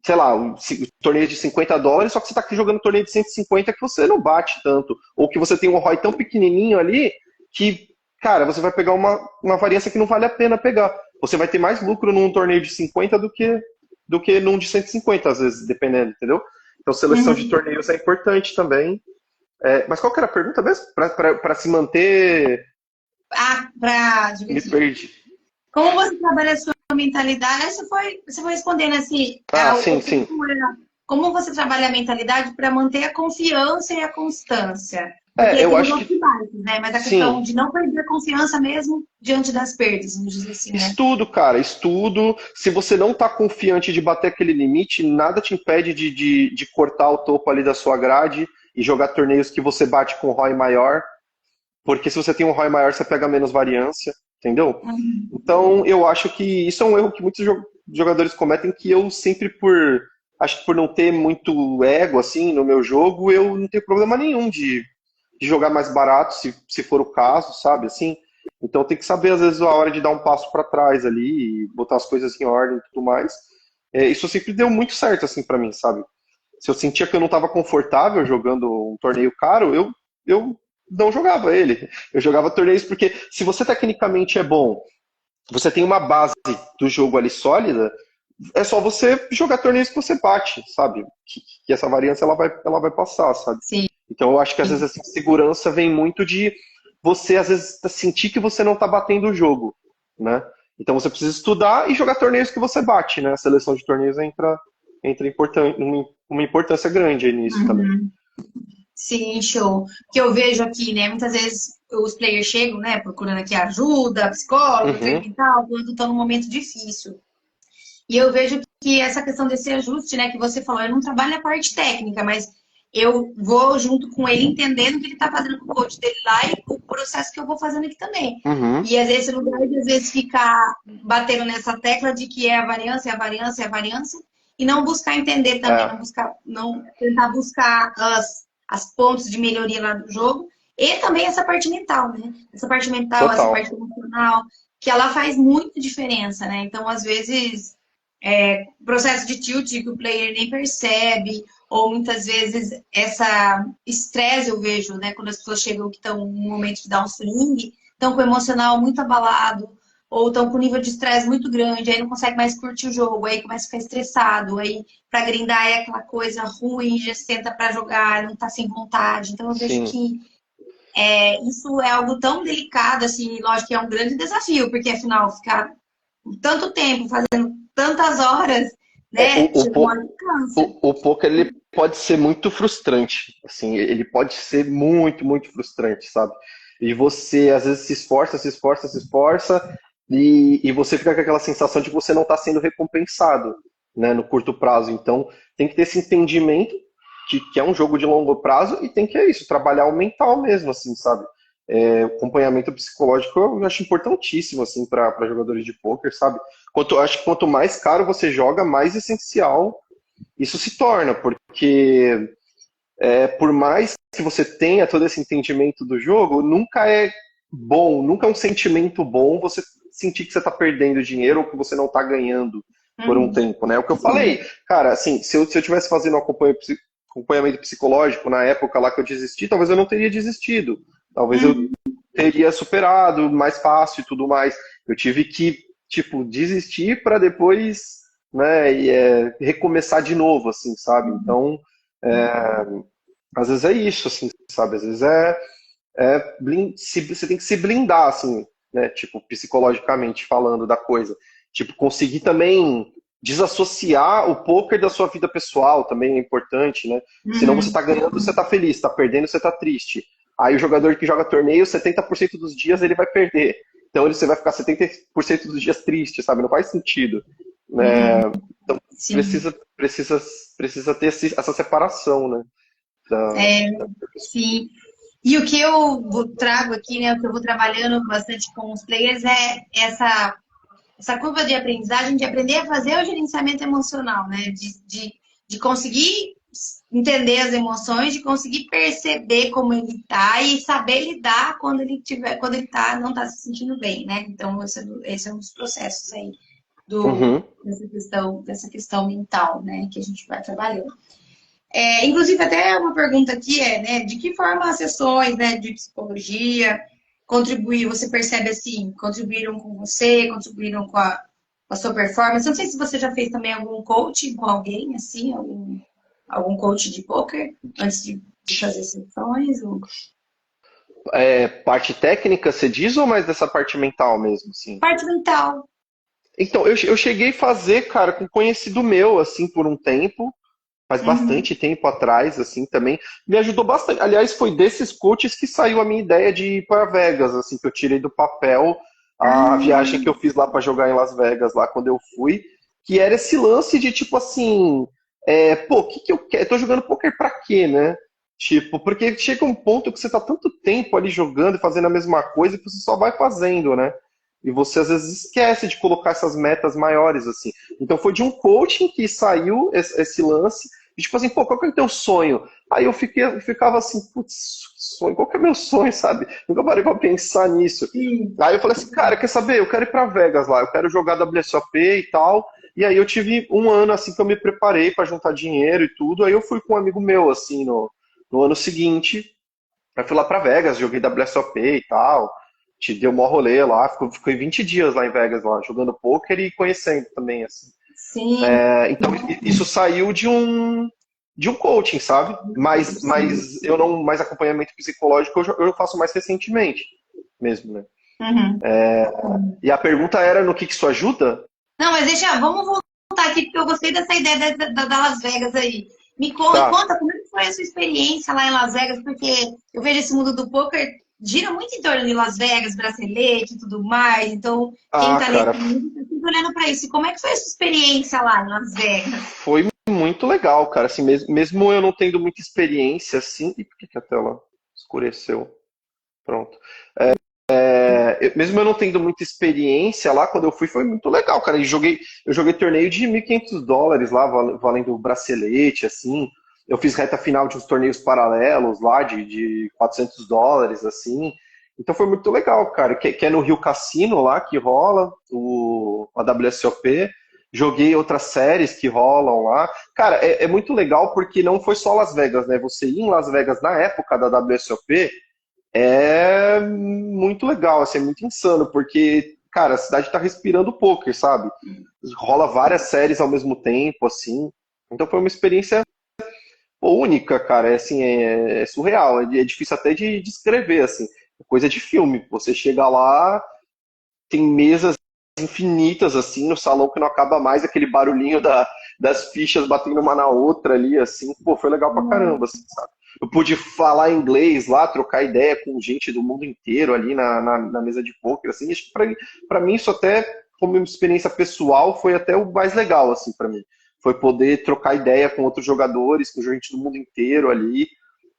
sei lá, um torneio de $50, só que você tá aqui jogando um torneio de 150 que você não bate tanto. Ou que você tem um ROI tão pequenininho ali que, cara, você vai pegar uma variância que não vale a pena pegar. Você vai ter mais lucro num torneio de 50 do que num de 150, às vezes, dependendo, entendeu? Então, seleção de torneios é importante também. Mas qual que era a pergunta mesmo? Para se manter... Para Me perdi. como você trabalha a sua mentalidade? Você foi respondendo assim. Sim. Como você trabalha a mentalidade para manter a confiança e a constância? Porque Eu tem acho os que... baixos, né? Mas a questão de não perder a confiança mesmo diante das perdas, vamos dizer assim, né? Estudo, cara, estudo. Se você não tá confiante de bater aquele limite, nada te impede de cortar o topo ali da sua grade e jogar torneios que você bate com ROI maior. Porque se você tem um ROI maior, você pega menos variância, entendeu? Então, eu acho que isso é um erro que muitos jogadores cometem, que eu sempre, acho que por não ter muito ego, assim, no meu jogo, eu não tenho problema nenhum de jogar mais barato, se for o caso, sabe, assim. Então, tem que saber, às vezes, a hora de dar um passo para trás ali, e botar as coisas em ordem e tudo mais. Isso sempre deu muito certo, assim, para mim, sabe? Se eu sentia que eu não estava confortável jogando um torneio caro, eu não jogava ele. Eu jogava torneios porque se você tecnicamente é bom, você tem uma base do jogo ali sólida, é só você jogar torneios que você bate, sabe? Que essa variância ela vai passar, sabe? Sim. Então eu acho que às vezes essa segurança vem muito de você às vezes sentir que você não tá batendo o jogo, né? Então você precisa estudar e jogar torneios que você bate, né? A seleção de torneios entra uma importância grande aí nisso também. Sim, show. Que eu vejo aqui, né? Muitas vezes os players chegam, né? Procurando aqui ajuda, psicólogo, treino mental, quando estão num momento difícil. E eu vejo que essa questão desse ajuste, né? Que você falou, eu não trabalho a parte técnica, mas eu vou junto com ele entendendo o que ele está fazendo com o coach dele lá e o processo que eu vou fazendo aqui também. E às vezes, no lugar de às vezes ficar batendo nessa tecla de que é a variância, é a variância, é a variância, e não buscar entender também, não tentar buscar as pontos de melhoria lá do jogo, e também essa parte mental, né? Essa parte mental, Total. essa parte emocional, que ela faz muita diferença, né? Então, às vezes, processo de tilt que o player nem percebe, ou muitas vezes essa estresse eu vejo, né? Quando as pessoas chegam que estão no momento de dar um swing, estão com o emocional muito abalado, ou estão com nível de estresse muito grande, aí não consegue mais curtir o jogo, aí começa a ficar estressado, aí pra grindar é aquela coisa ruim, já senta pra jogar, não tá sem vontade. Então eu vejo que isso é algo tão delicado, assim, lógico que é um grande desafio, porque afinal ficar tanto tempo fazendo tantas horas, né? O poker ele pode ser muito frustrante, assim, ele pode ser muito, muito frustrante, sabe? E você às vezes se esforça e você fica com aquela sensação de que você não está sendo recompensado, né, no curto prazo. Então tem que ter esse entendimento que é um jogo de longo prazo e tem que trabalhar o mental mesmo, assim, sabe? Acompanhamento psicológico eu acho importantíssimo assim para jogadores de pôquer, sabe? Acho que quanto mais caro você joga, mais essencial isso se torna, porque por mais que você tenha todo esse entendimento do jogo, nunca é bom, nunca é um sentimento bom você sentir que você está perdendo dinheiro ou que você não está ganhando por um tempo, né? É o que eu falei, cara, assim, se eu tivesse fazendo um acompanhamento psicológico na época lá que eu desisti, talvez eu não teria desistido. Talvez eu teria superado mais fácil e tudo mais. Eu tive que, tipo, desistir para depois, né, recomeçar de novo, assim, sabe? Então, às vezes é isso, assim, sabe? Às vezes você tem que se blindar, assim, né? Tipo, psicologicamente falando da coisa. Tipo, conseguir também desassociar o poker da sua vida pessoal também é importante, né? Senão você tá ganhando, você tá feliz, tá perdendo, você tá triste. Aí o jogador que joga torneio, 70% dos dias ele vai perder. Então você vai ficar 70% dos dias triste, sabe? Não faz sentido. Então precisa ter essa separação, né? Sim. E o que trago aqui, né, o que eu vou trabalhando bastante com os players é essa curva de aprendizagem, de aprender a fazer o gerenciamento emocional, né? De conseguir entender as emoções, de conseguir perceber como ele tá e saber lidar quando ele não tá se sentindo bem, né? Então, esse é um dos processos aí Uhum. dessa questão mental, né? Que a gente vai trabalhando. Inclusive, até uma pergunta aqui né, de que forma as sessões, né, de psicologia você percebe assim, contribuíram com você, contribuíram com a sua performance? Eu não sei se você já fez também algum coaching com alguém, assim, algum coach de poker antes de fazer sessões? Ou... Parte técnica, você diz, ou mais dessa parte mental mesmo, assim? Parte mental. Então, eu cheguei a fazer, cara, com um conhecido meu, assim, por um tempo, faz Uhum. bastante tempo atrás, assim, também. Me ajudou bastante. Aliás, foi desses coaches que saiu a minha ideia de ir para Vegas, assim, que eu tirei do papel a viagem que Ah, eu fiz lá para jogar em Las Vegas, lá quando eu fui, que era esse lance de, tipo assim, pô, o que que eu quero? Eu tô jogando poker pra quê, né? Tipo, porque chega um ponto que você tá tanto tempo ali jogando e fazendo a mesma coisa que você só vai fazendo, né? E você às vezes esquece de colocar essas metas maiores, assim. Então foi de um coaching que saiu esse lance, e tipo assim, pô, qual que é o teu sonho? Aí eu ficava assim, putz, sonho, qual que é o meu sonho, sabe? Nunca parei pra pensar nisso. sim. Aí eu falei assim, cara, quer saber? Eu quero ir pra Vegas lá, eu quero jogar WSOP e tal. E aí eu tive um ano assim que eu me preparei pra juntar dinheiro e tudo. Aí eu fui com um amigo meu, assim, no ano seguinte. Aí fui lá pra Vegas, joguei WSOP e tal. Te deu mó rolê lá, fiquei 20 dias lá em Vegas, lá, jogando poker e conhecendo também, assim. Sim. Então isso saiu de um coaching, sabe? Mas eu não, mais acompanhamento psicológico eu faço mais recentemente mesmo, né? Uhum. E a pergunta era no que isso ajuda? Não, mas vamos voltar aqui, porque eu gostei dessa ideia da Las Vegas aí. Me Tá. conta como é que foi a sua experiência lá em Las Vegas, porque eu vejo esse mundo do poker gira muito em torno de Las Vegas, bracelete e tudo mais. Então, quem Ah, tá cara, nesse mundo tá sempre olhando para isso. E como é que foi a sua experiência lá em Las Vegas? foi muito legal, cara. Assim, mesmo eu não tendo muita experiência, assim. E por que a tela escureceu? Pronto. Mesmo eu não tendo muita experiência lá, quando eu fui, foi muito legal, cara. Eu joguei torneio de US$ 1.500 lá, valendo bracelete, assim. Eu fiz reta final de uns torneios paralelos lá, de US$ 400, assim. Então foi muito legal, cara. Que é no Rio Cassino lá que rola a WSOP. Joguei outras séries que rolam lá. Cara, é muito legal porque não foi só Las Vegas, né? Você ir em Las Vegas na época da WSOP é muito legal, assim, é muito insano, porque, cara, a cidade tá respirando poker, sabe? Rola várias séries ao mesmo tempo, assim. Então foi uma experiência única, cara. Assim, é surreal, é difícil até de descrever, assim. É coisa de filme. Você chega lá, tem mesas infinitas, assim, no salão que não acaba mais, aquele barulhinho das fichas batendo uma na outra ali, assim. Pô, foi legal pra caramba, assim, sabe? Eu pude falar inglês lá, trocar ideia com gente do mundo inteiro ali na mesa de poker, assim. Acho que pra mim isso até, como uma experiência pessoal, foi até o mais legal, assim, pra mim. Foi poder trocar ideia com outros jogadores, com gente do mundo inteiro ali.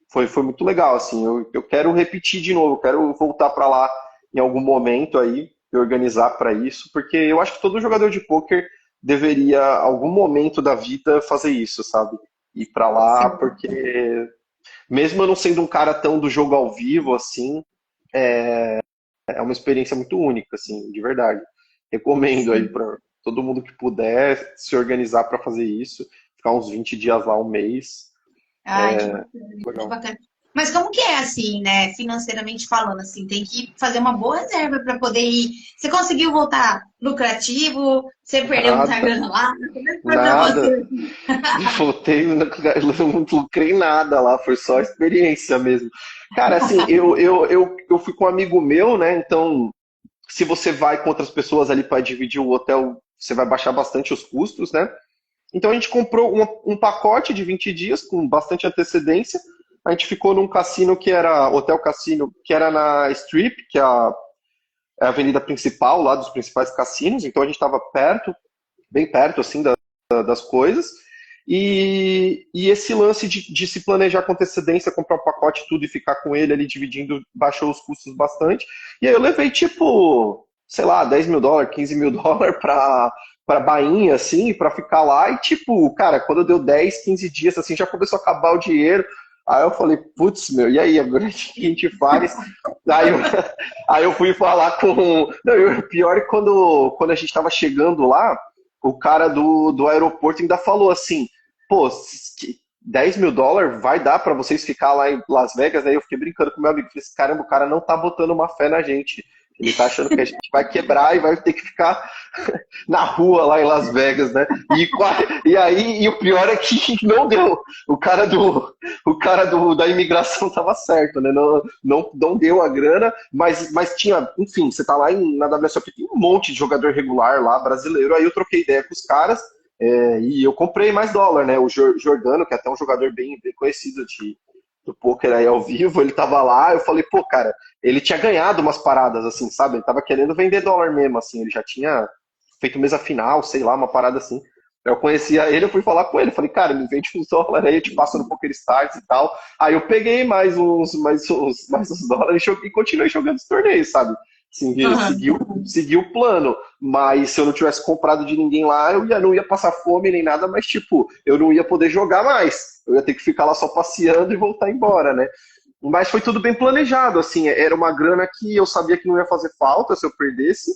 Foi muito legal, assim. Eu quero repetir de novo, eu quero voltar para lá em algum momento aí, e organizar para isso, porque eu acho que todo jogador de pôquer deveria, algum momento da vida, fazer isso, sabe? Ir para lá, Sim. porque mesmo eu não sendo um cara tão do jogo ao vivo, assim, é uma experiência muito única, assim, de verdade. Recomendo aí Sim. para todo mundo que puder se organizar para fazer isso, ficar uns 20 dias lá, um mês. Ai, que bacana, que Legal. bacana. Mas como que é assim, né, financeiramente falando, assim, tem que fazer uma boa reserva para poder ir. Você conseguiu voltar lucrativo? Você perdeu muita Nada. grana lá? Como é que foi para Nada. você? Voltei, não lucrei nada lá, foi só experiência mesmo. Cara, assim, eu fui com um amigo meu, né? Então, se você vai com outras pessoas ali para dividir o hotel, você vai baixar bastante os custos, né? Então a gente comprou um pacote de 20 dias com bastante antecedência. A gente ficou num cassino que era, Hotel Cassino, que era na Strip, que é a avenida principal lá dos principais cassinos. Então a gente estava perto, bem perto, assim, das coisas. E esse lance de se planejar com antecedência, comprar um pacote tudo e ficar com ele ali dividindo, baixou os custos bastante. E aí eu levei tipo, sei lá, US$ 10.000, US$ 15.000 pra Bainha, assim, pra ficar lá. E tipo, cara, quando deu 10, 15 dias, assim, já começou a acabar o dinheiro. Aí eu falei, putz, meu, e aí, agora o que a gente faz? Aí eu, aí eu fui falar com. Não, o pior é que quando a gente estava chegando lá, o cara do aeroporto ainda falou assim: pô, US$ 10.000 vai dar para vocês ficar lá em Las Vegas? Aí eu fiquei brincando com meu amigo, falei assim, caramba, o cara não tá botando uma fé na gente. Ele tá achando que a gente vai quebrar e vai ter que ficar na rua lá em Las Vegas, né? E o pior é que não deu. Da imigração tava certo, né? Não deu a grana, mas tinha, enfim, você tá lá na WSOP, tem um monte de jogador regular lá, brasileiro, aí eu troquei ideia com os caras, e eu comprei mais dólar, né? O Jordano, que é até um jogador bem conhecido do poker aí ao vivo, ele tava lá, eu falei, pô, cara, ele tinha ganhado umas paradas, assim, sabe? Ele tava querendo vender dólar mesmo, assim, ele já tinha feito mesa final, sei lá, uma parada assim. Eu conhecia ele, eu fui falar com ele, falei, cara, me vende uns dólares aí, eu te passo no Poker Stars e tal. Aí eu peguei mais uns dólares e continuei jogando os torneios, sabe? Assim, segui o plano, mas se eu não tivesse comprado de ninguém lá, não ia passar fome nem nada, mas tipo, eu não ia poder jogar mais. Eu ia ter que ficar lá só passeando e voltar embora, né? Mas foi tudo bem planejado, assim, era uma grana que eu sabia que não ia fazer falta se eu perdesse.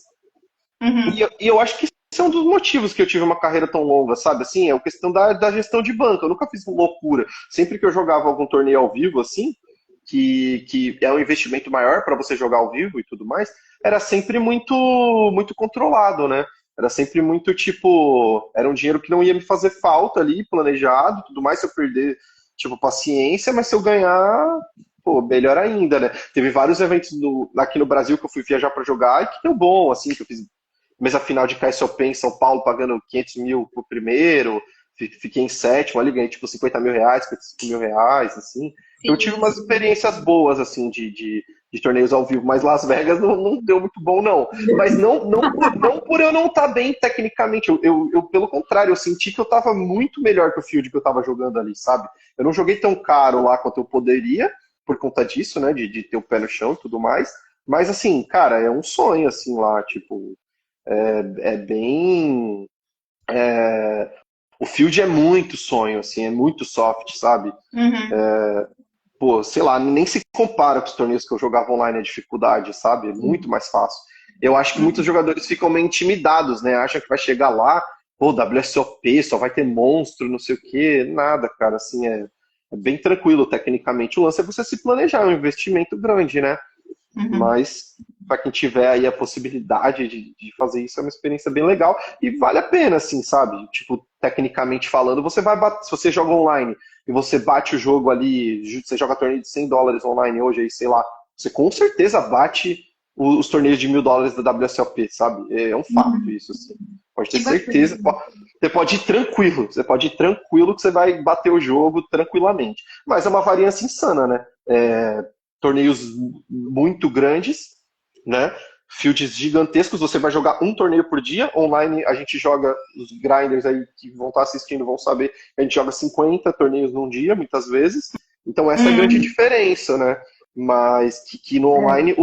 Uhum. E eu acho que esse é um dos motivos que eu tive uma carreira tão longa, sabe? Assim, é a questão da gestão de banco. Eu nunca fiz loucura. Sempre que eu jogava algum torneio ao vivo, assim, que é um investimento maior para você jogar ao vivo e tudo mais, era sempre muito controlado, né? Era sempre muito tipo, era um dinheiro que não ia me fazer falta ali, planejado, tudo mais, se eu perder, tipo, paciência, mas se eu ganhar, pô, melhor ainda, né? Teve vários eventos aqui no Brasil que eu fui viajar para jogar e que deu bom, assim, que eu fiz mesa final de KSOP em São Paulo, pagando 500 mil pro primeiro, fiquei em sétimo ali, ganhei tipo R$ 50.000, R$ 55.000, assim. Sim, Eu tive umas sim. experiências boas, assim, de torneios ao vivo, mas Las Vegas não deu muito bom, não. Mas não por eu não estar bem tecnicamente. Pelo contrário, eu senti que eu estava muito melhor que o field que eu estava jogando ali, sabe? Eu não joguei tão caro lá quanto eu poderia, por conta disso, né? De ter o pé no chão e tudo mais. Mas, assim, cara, é um sonho, assim, lá, tipo. É bem. O field é muito sonho, assim, é muito soft, sabe? Uhum. Pô, sei lá, nem se compara com os torneios que eu jogava online, a dificuldade, sabe? É muito mais fácil. Eu acho que muitos jogadores ficam meio intimidados, né? Acham que vai chegar lá, pô, WSOP, só vai ter monstro, não sei o quê. Nada, cara, assim, é bem tranquilo tecnicamente. O lance é você se planejar, é um investimento grande, né? Uhum. Mas para quem tiver aí a possibilidade de fazer isso, é uma experiência bem legal e vale a pena, assim, sabe? Tipo, tecnicamente falando, você vai bater, se você joga online e você bate o jogo ali, você joga torneio de US$ 100 online hoje, aí, sei lá, você com certeza bate os torneios de US$ 1.000 da WSOP, sabe? É um fato Uhum. isso, assim. Pode ter Que bacana. certeza. Você pode ir tranquilo, que você vai bater o jogo tranquilamente. Mas é uma variância insana, né? Torneios muito grandes, né? Fields gigantescos, você vai jogar um torneio por dia. Online a gente joga, os grinders aí que vão estar assistindo vão saber, a gente joga 50 torneios num dia, muitas vezes. Então essa é a grande Uhum. diferença, né? Mas que no online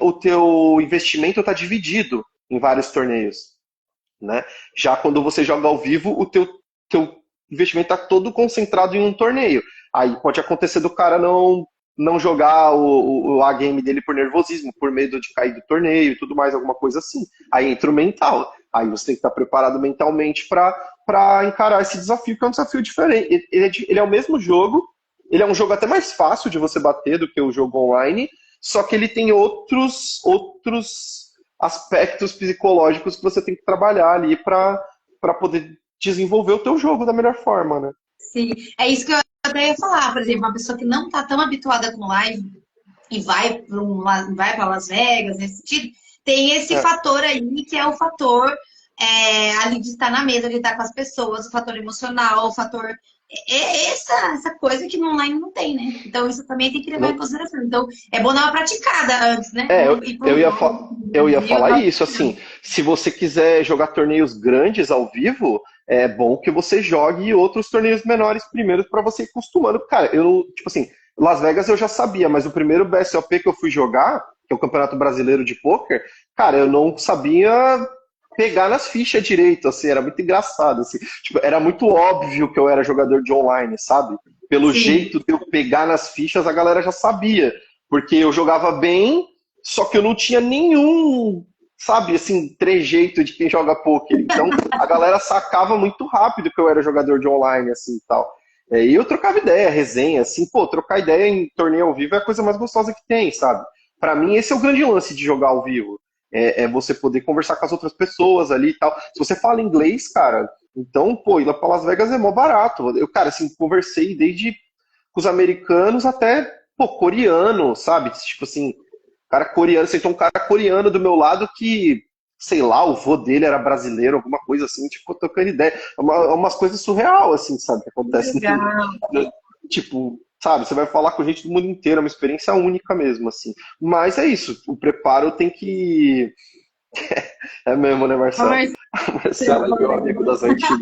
o teu investimento está dividido em vários torneios, né? Já quando você joga ao vivo, o teu investimento está todo concentrado em um torneio. Aí pode acontecer do cara não jogar o A-game dele por nervosismo, por medo de cair do torneio e tudo mais, alguma coisa assim. Aí entra o mental. Aí você tem que estar preparado mentalmente para encarar esse desafio, que é um desafio diferente. Ele é o mesmo jogo, ele é um jogo até mais fácil de você bater do que o jogo online, só que ele tem outros aspectos psicológicos que você tem que trabalhar ali para poder desenvolver o teu jogo da melhor forma, né? Sim, é isso que eu até ia falar. Por exemplo, uma pessoa que não está tão habituada com live e vai para Las Vegas, nesse sentido, tem esse É. fator aí que é o fator ali de estar na mesa, de estar com as pessoas, o fator emocional, o fator. Essa coisa que no online não tem, né? Então, isso também tem que levar em Não, consideração. Então, é bom dar uma praticada antes, né? É, eu, Quando ir para eu um ia, jogo, eu ia viu? falar isso, assim, se você quiser jogar torneios grandes ao vivo, é bom que você jogue outros torneios menores primeiro para você ir acostumando. Cara, eu, tipo assim, Las Vegas eu já sabia, mas o primeiro BSOP que eu fui jogar, que é o Campeonato Brasileiro de Pôquer, cara, eu não sabia pegar nas fichas direito, assim, era muito engraçado, assim. Tipo, era muito óbvio que eu era jogador de online, sabe? Pelo Sim, jeito de eu pegar nas fichas, a galera já sabia, porque eu jogava bem, só que eu não tinha nenhum, sabe, assim, trejeito de quem joga pôquer. Então, a galera sacava muito rápido que eu era jogador de online, assim, e tal. E eu trocava ideia, resenha, assim, pô, trocar ideia em torneio ao vivo é a coisa mais gostosa que tem, sabe? Pra mim, esse é o grande lance de jogar ao vivo. É você poder conversar com as outras pessoas ali e tal. Se você fala inglês, cara, então, pô, ir lá pra Las Vegas é mó barato. Eu, cara, assim, conversei desde com os americanos até, pô, coreano, sabe? Tipo assim, cara coreano, sentou um cara coreano do meu lado que, sei lá, o vô dele era brasileiro, alguma coisa assim, tipo, tocando ideia. Umas coisas surreal, assim, sabe, que acontece. legal. Tipo, sabe, você vai falar com gente do mundo inteiro, é uma experiência única mesmo, assim. Mas é isso, o preparo tem que. É mesmo, né, Marcelo? Conversa. Marcelo é meu amigo das antigas.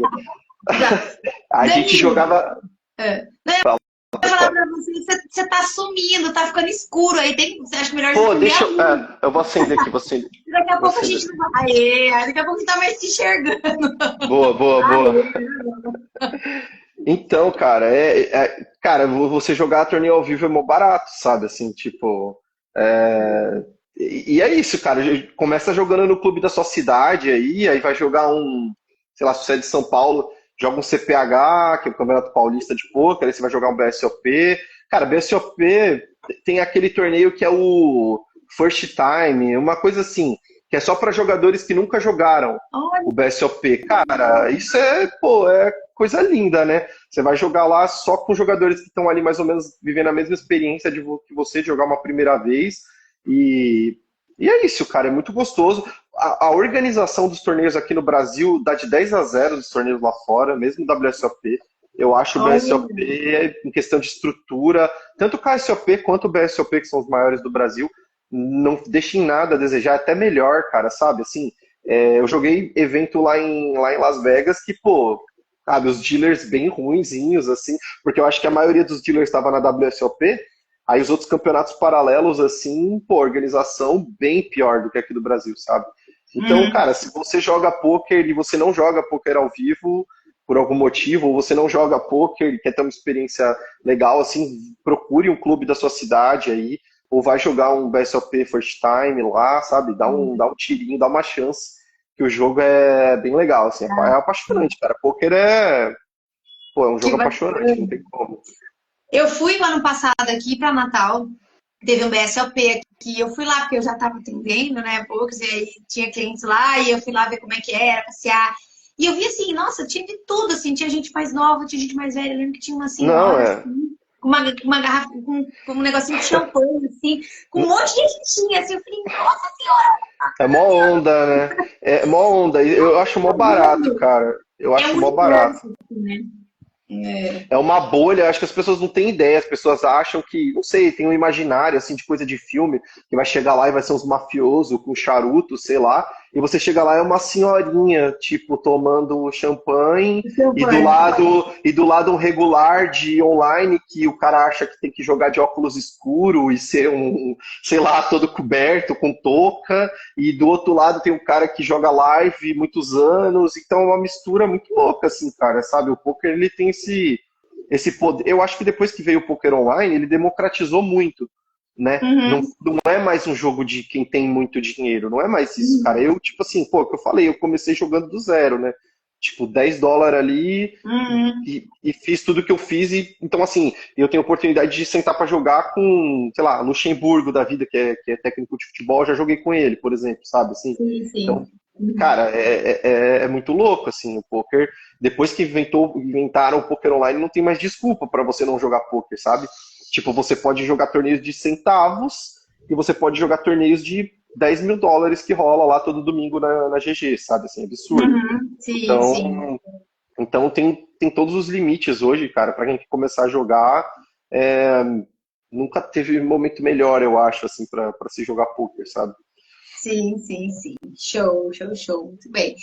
A gente Danilo, jogava. é. Eu ia falar pra você, você tá sumindo, tá ficando escuro aí. Você acha melhor você Pô, acender deixa a eu. luz. Eu vou acender aqui, vou acender. Daqui a Vou pouco a acender. gente não vai. Aê, daqui a pouco a gente tá mais se enxergando. Boa, boa, boa. Aê. Então, cara, cara, você jogar torneio ao vivo é mó barato, sabe? Assim, tipo. E é isso, cara. Começa jogando no clube da sua cidade aí vai jogar um, sei lá, se você é de São Paulo, joga um CPH, que é o Campeonato Paulista de Pôquer, aí você vai jogar um BSOP. Cara, BSOP tem aquele torneio que é o First Time, uma coisa assim, que é só para jogadores que nunca jogaram Olha, o BSOP. Cara, isso é, pô, é coisa linda, né? Você vai jogar lá só com jogadores que estão ali mais ou menos vivendo a mesma experiência que você de jogar uma primeira vez. E, e é isso, cara, é muito gostoso. A organização dos torneios aqui no Brasil dá de 10-0 dos torneios lá fora, mesmo o WSOP. Eu acho o olha. BSOP, em questão de estrutura, tanto o KSOP quanto o BSOP, que são os maiores do Brasil, não deixa em nada a desejar, é até melhor, cara, sabe? Assim, eu joguei evento lá em Las Vegas que, pô, sabe, os dealers bem ruinzinhos, assim, porque eu acho que a maioria dos dealers estava na WSOP, aí os outros campeonatos paralelos, assim, pô, organização bem pior do que aqui do Brasil, sabe? Então, Uhum. cara, se você joga pôquer e você não joga pôquer ao vivo, por algum motivo, ou você não joga pôquer e quer ter uma experiência legal, assim, procure um clube da sua cidade aí, ou vai jogar um BSOP First Time lá, sabe? Dá um tirinho, dá uma chance, que o jogo é bem legal, assim, é Ah, apaixonante, cara. Pôquer pô, é um que jogo apaixonante, não bacana. tem como. Eu fui o ano passado aqui para Natal, teve um BSOP aqui, eu fui lá porque eu já estava atendendo, né, poucos, e aí tinha clientes lá, e eu fui lá ver como é que era, passear. E eu vi assim, nossa, tinha de tudo, assim, tinha gente mais nova, tinha gente mais velha, eu lembro que tinha uma Não, senhora, é. assim, com uma garrafa, com um negocinho de champanhe, assim, com um monte de gentinha, assim, eu falei, nossa senhora, É mó onda, né? É mó onda. Eu acho mó barato, cara. Eu é acho um mó barato. universo, assim, né? É. É uma bolha, acho que as pessoas não têm ideia, as pessoas acham que, não sei, tem um imaginário assim de coisa de filme, que vai chegar lá e vai ser uns mafiosos com charuto, sei lá, e você chega lá é uma senhorinha, tipo, tomando champanhe Champanhe. e do lado um regular de online que o cara acha que tem que jogar de óculos escuro e ser um, sei lá, todo coberto com touca, e do outro lado tem um cara que joga live muitos anos, então é uma mistura muito louca assim, cara, sabe? O poker ele tem esse poder. Eu acho que depois que veio o poker online, ele democratizou muito, né? Não, Uhum. não é mais um jogo de quem tem muito dinheiro, não é mais isso, cara. Eu, tipo assim, pô, que eu falei, eu comecei jogando do zero, né? Tipo, $10 ali Uhum. e fiz tudo que eu fiz. Então, assim, eu tenho oportunidade de sentar para jogar com, sei lá, Luxemburgo da vida, que é técnico de futebol, eu já joguei com ele, por exemplo, sabe? Assim, Sim, então, sim. Uhum. cara, é muito louco, assim, o poker. Depois que inventaram o poker online, não tem mais desculpa para você não jogar poker, sabe? Tipo, você pode jogar torneios de centavos e você pode jogar torneios de $10.000 que rola lá todo domingo na GG, sabe? Assim, é absurdo. Uhum. Sim, sim. Então, então tem todos os limites hoje, cara, pra gente começar a jogar. é, Nunca teve momento melhor, eu acho, assim, pra se jogar poker, sabe? Sim, sim, sim. Show, show, show. Muito bem.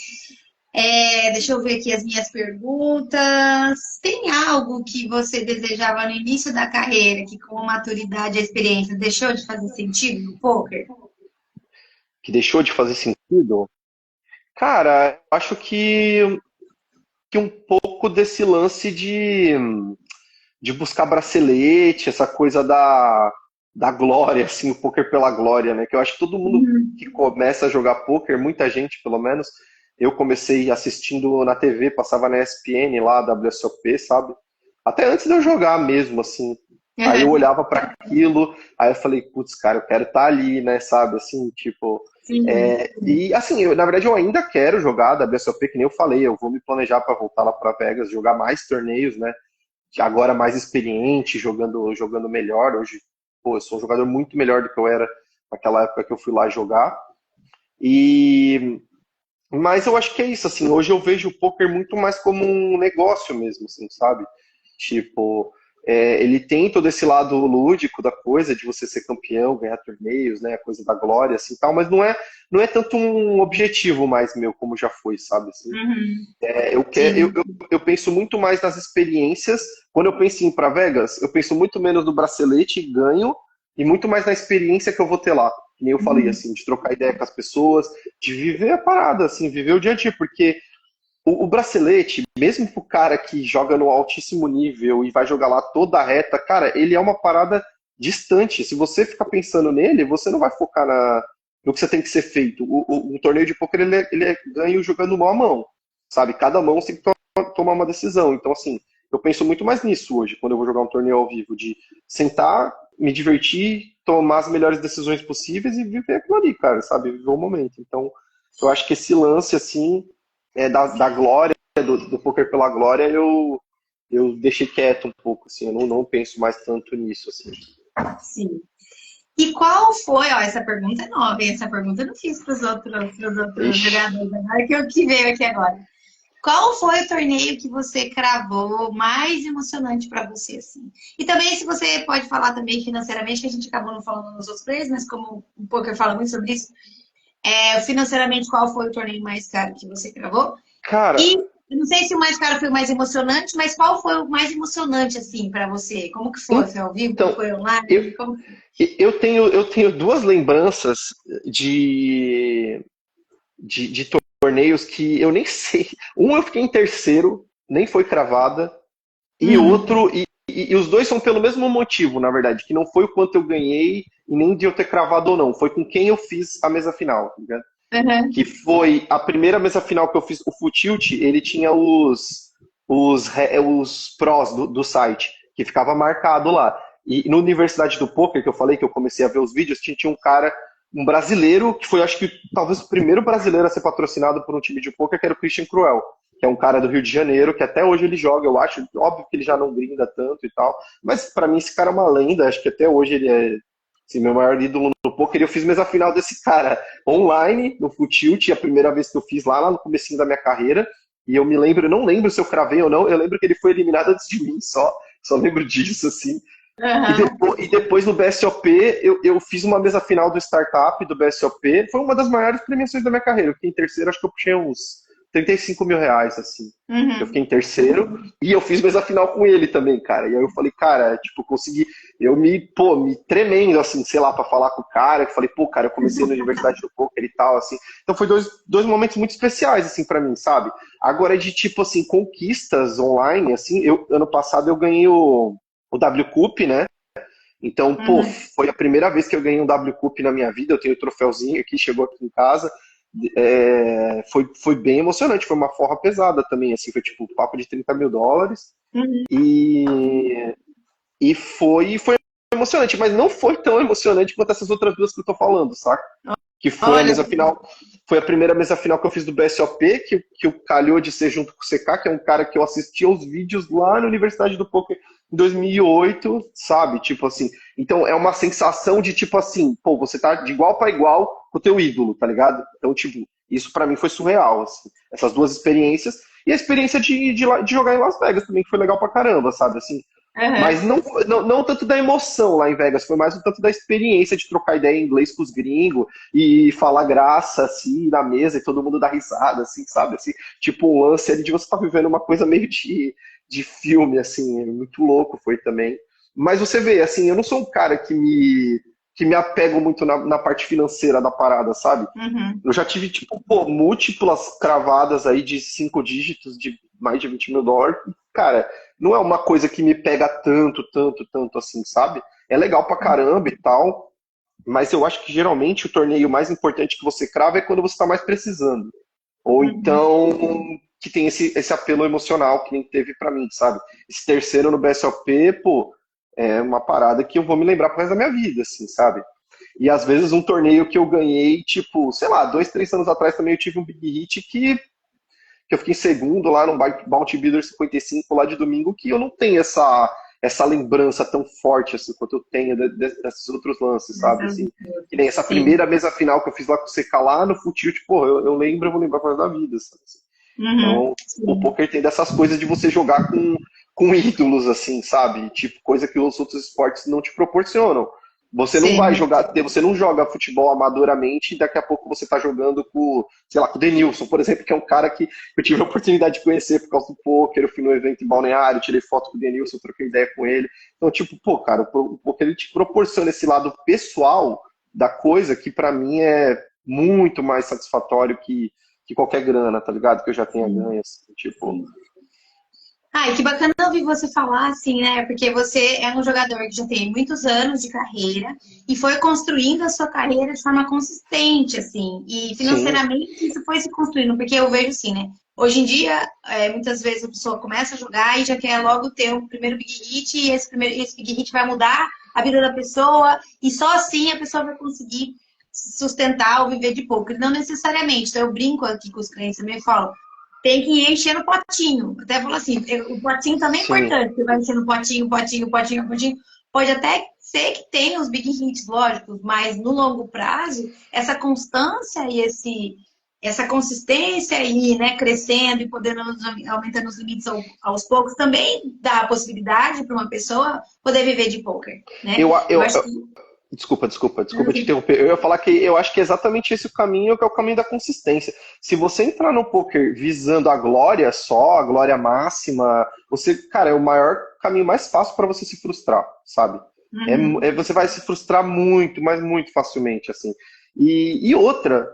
Deixa eu ver aqui as minhas perguntas. Tem algo que você desejava no início da carreira, que com a maturidade e a experiência deixou de fazer sentido no poker? Que deixou de fazer sentido? Cara, eu acho que um pouco desse lance de buscar bracelete, essa coisa da glória, assim, o poker pela glória, né? Que eu acho que todo mundo que começa a jogar poker, muita gente pelo menos, eu comecei assistindo na TV, passava na ESPN lá, WSOP, sabe? Até antes de eu jogar mesmo, assim. Aí eu Uhum. olhava para aquilo, aí eu falei, putz, cara, eu quero estar ali, né, sabe? Assim, tipo. Sim. E assim, na verdade eu ainda quero jogar WSOP, que nem eu falei, eu vou me planejar para voltar lá para Vegas, jogar mais torneios, né? Agora mais experiente, jogando melhor. Hoje, pô, eu sou um jogador muito melhor do que eu era naquela época que eu fui lá jogar. E mas eu acho que é isso, assim, hoje eu vejo o poker muito mais como um negócio mesmo, assim, sabe? Tipo, ele tem todo esse lado lúdico da coisa, de você ser campeão, ganhar torneios, né, a coisa da glória, assim, tal, mas não é tanto um objetivo mais meu, como já foi, sabe, assim. Uhum. Eu, quero, Sim. eu penso muito mais nas experiências. Quando eu penso em ir para Vegas, eu penso muito menos no bracelete, ganho, e muito mais na experiência que eu vou ter lá. Que nem eu falei, Uhum. assim, de trocar ideia com as pessoas, de viver a parada, assim, viver o dia a dia, porque o bracelete, mesmo pro cara que joga no altíssimo nível e vai jogar lá toda a reta, cara, ele é uma parada distante. Se você ficar pensando nele, você não vai focar no que você tem que ser feito. Um torneio de poker ele é ganho jogando mão a mão, sabe? Cada mão você tem que tomar uma decisão. Então, assim, eu penso muito mais nisso hoje, quando eu vou jogar um torneio ao vivo, de sentar, me divertir, tomar as melhores decisões possíveis e viver aquilo ali, cara, sabe? Viver o momento. Então, eu acho que esse lance, assim, da glória, do poker pela glória, eu deixei quieto um pouco, assim, eu não penso mais tanto nisso, assim. Sim. E qual foi, ó, essa pergunta é nova, hein? Essa pergunta eu não fiz pros outros Ixi, jogadores, agora que veio aqui agora. Qual foi o torneio que você cravou mais emocionante para você, assim? E também, se você pode falar também financeiramente, que a gente acabou não falando nos outros players, mas como o poker fala muito sobre isso, financeiramente, qual foi o torneio mais caro que você cravou? cara, E eu não sei se o mais caro foi o mais emocionante, mas qual foi o mais emocionante, assim, para você? Como que foi? Foi ao vivo? então, Foi eu, online? eu tenho duas lembranças de, de torneios que eu nem sei. Um eu fiquei em terceiro, nem foi cravada, e Hum, outro, e os dois são pelo mesmo motivo, na verdade, que não foi o quanto eu ganhei e nem de eu ter cravado ou não, foi com quem eu fiz a mesa final, tá ligado? uhum, Que foi a primeira mesa final que eu fiz, o Full Tilt, ele tinha os prós do site, que ficava marcado lá. E na Universidade do Poker, que eu falei que eu comecei a ver os vídeos, tinha um cara, um brasileiro, que foi acho que talvez o primeiro brasileiro a ser patrocinado por um time de poker, que era o Christian Cruel, que é um cara do Rio de Janeiro, que até hoje ele joga, eu acho, óbvio que ele já não gringa tanto e tal, mas para mim esse cara é uma lenda, acho que até hoje ele é assim, meu maior ídolo no poker. Eu fiz mesa final desse cara online, no Full Tilt, a primeira vez que eu fiz lá no comecinho da minha carreira. E eu me lembro, eu não lembro se eu cravei ou não, eu lembro que ele foi eliminado antes de mim, só lembro disso, assim. uhum. E depois no BSOP, eu fiz uma mesa final do Startup, do BSOP, foi uma das maiores premiações da minha carreira. Eu fiquei em terceiro, acho que eu puxei uns R$ 35 mil, assim. Eu Uhum. fiquei em terceiro e eu fiz mesa final com ele também, cara. E aí eu falei, cara, tipo, consegui. Eu me tremendo, assim, sei lá, pra falar com o cara. Eu falei, pô, cara, eu comecei na Universidade do Poker e tal, assim. Então foi dois momentos muito especiais, assim, pra mim, sabe? Agora, de tipo, assim, conquistas online, assim, ano passado eu ganhei o W Cup, né? Então, pô, Uhum. foi a primeira vez que eu ganhei um W Cup na minha vida. Eu tenho o troféuzinho aqui, chegou aqui em casa. Foi bem emocionante, foi uma forra pesada também, assim, foi tipo um papo de US$ 30 mil. Uhum. E foi emocionante, mas não foi tão emocionante quanto essas outras duas que eu tô falando, saca? Que foi a Olha, mesa final, foi a primeira mesa final que eu fiz do BSOP, que calhou de ser junto com o CK, que é um cara que eu assistia os vídeos lá na Universidade do Poker em 2008, sabe? Tipo assim, então é uma sensação de tipo assim, pô, você tá de igual para igual com o teu ídolo, tá ligado? Então, tipo, isso para mim foi surreal, assim, essas duas experiências, e a experiência de jogar em Las Vegas também, que foi legal pra caramba, sabe? Assim, Aham. Mas não tanto da emoção lá em Vegas, foi mais um tanto da experiência de trocar ideia em inglês com os gringos e falar graça, assim, na mesa e todo mundo dar risada, assim, sabe? Assim, tipo, o lance ali de você estar vivendo uma coisa meio de filme, assim, muito louco foi também. Mas você vê, assim, eu não sou um cara que me apego muito na parte financeira da parada, sabe? Uhum. Eu já tive, tipo, pô, múltiplas cravadas aí de 5 dígitos de mais de US$ 20 mil. Cara, não é uma coisa que me pega tanto, tanto, tanto assim, sabe? É legal pra caramba e tal, mas eu acho que geralmente o torneio mais importante que você crava é quando você tá mais precisando. Ou Uhum. então que tem esse apelo emocional que nem teve pra mim, sabe? Esse terceiro no BSOP, pô, é uma parada que eu vou me lembrar pro resto da minha vida, assim, sabe? E às vezes um torneio que eu ganhei, tipo, sei lá, 2, 3 anos atrás também eu tive um big hit que eu fiquei em segundo lá no Bounty Builder 55 lá de domingo, que eu não tenho essa lembrança tão forte assim quanto eu tenho desses outros lances, sabe? Essas Assim, que nem duas. essa Sim. primeira mesa final que eu fiz lá com o CK lá no Futilt, pô, eu lembro, eu vou lembrar para da vida, sabe? Uhum. Então, o Sim. poker tem dessas coisas de você jogar com ídolos, assim, sabe? Tipo, coisa que os outros esportes não te proporcionam. Você não vai Sim. jogar, você não joga futebol amadoramente e daqui a pouco você tá jogando com, sei lá, com o Denilson, por exemplo, que é um cara que eu tive a oportunidade de conhecer por causa do poker, eu fui no evento em Balneário, tirei foto com o Denilson, troquei ideia com ele. Então, tipo, pô, cara, o poker ele te proporciona esse lado pessoal da coisa que pra mim é muito mais satisfatório que qualquer grana, tá ligado? Que eu já tenha Sim. ganho, assim, tipo. Sim. Ai, que bacana ouvir você falar assim, né? Porque você é um jogador que já tem muitos anos de carreira e foi construindo a sua carreira de forma consistente, assim. E Sim, financeiramente isso foi se construindo, porque eu vejo assim, né? Hoje em dia, muitas vezes a pessoa começa a jogar e já quer logo ter um primeiro big hit, e esse big hit vai mudar a vida da pessoa, e só assim a pessoa vai conseguir sustentar ou viver de pouco. Não necessariamente. Então, eu brinco aqui com os clientes também e falo, tem que ir enchendo o potinho. Até falo assim, o potinho também é sim. importante. Você vai enchendo o potinho, potinho, potinho, potinho. Pode até ser que tenha os big hits, lógicos, mas no longo prazo, essa constância e essa consistência e, né, crescendo e podendo aumentando os limites aos poucos também dá a possibilidade para uma pessoa poder viver de poker, né? Eu, Eu eu, acho que Desculpa te interromper. Eu ia falar que eu acho que é exatamente esse o caminho, que é o caminho da consistência. Se você entrar no poker visando a glória só, a glória máxima, você, cara, é o maior caminho mais fácil para você se frustrar, sabe? uhum, Você vai se frustrar muito, mas muito facilmente, assim. E outra,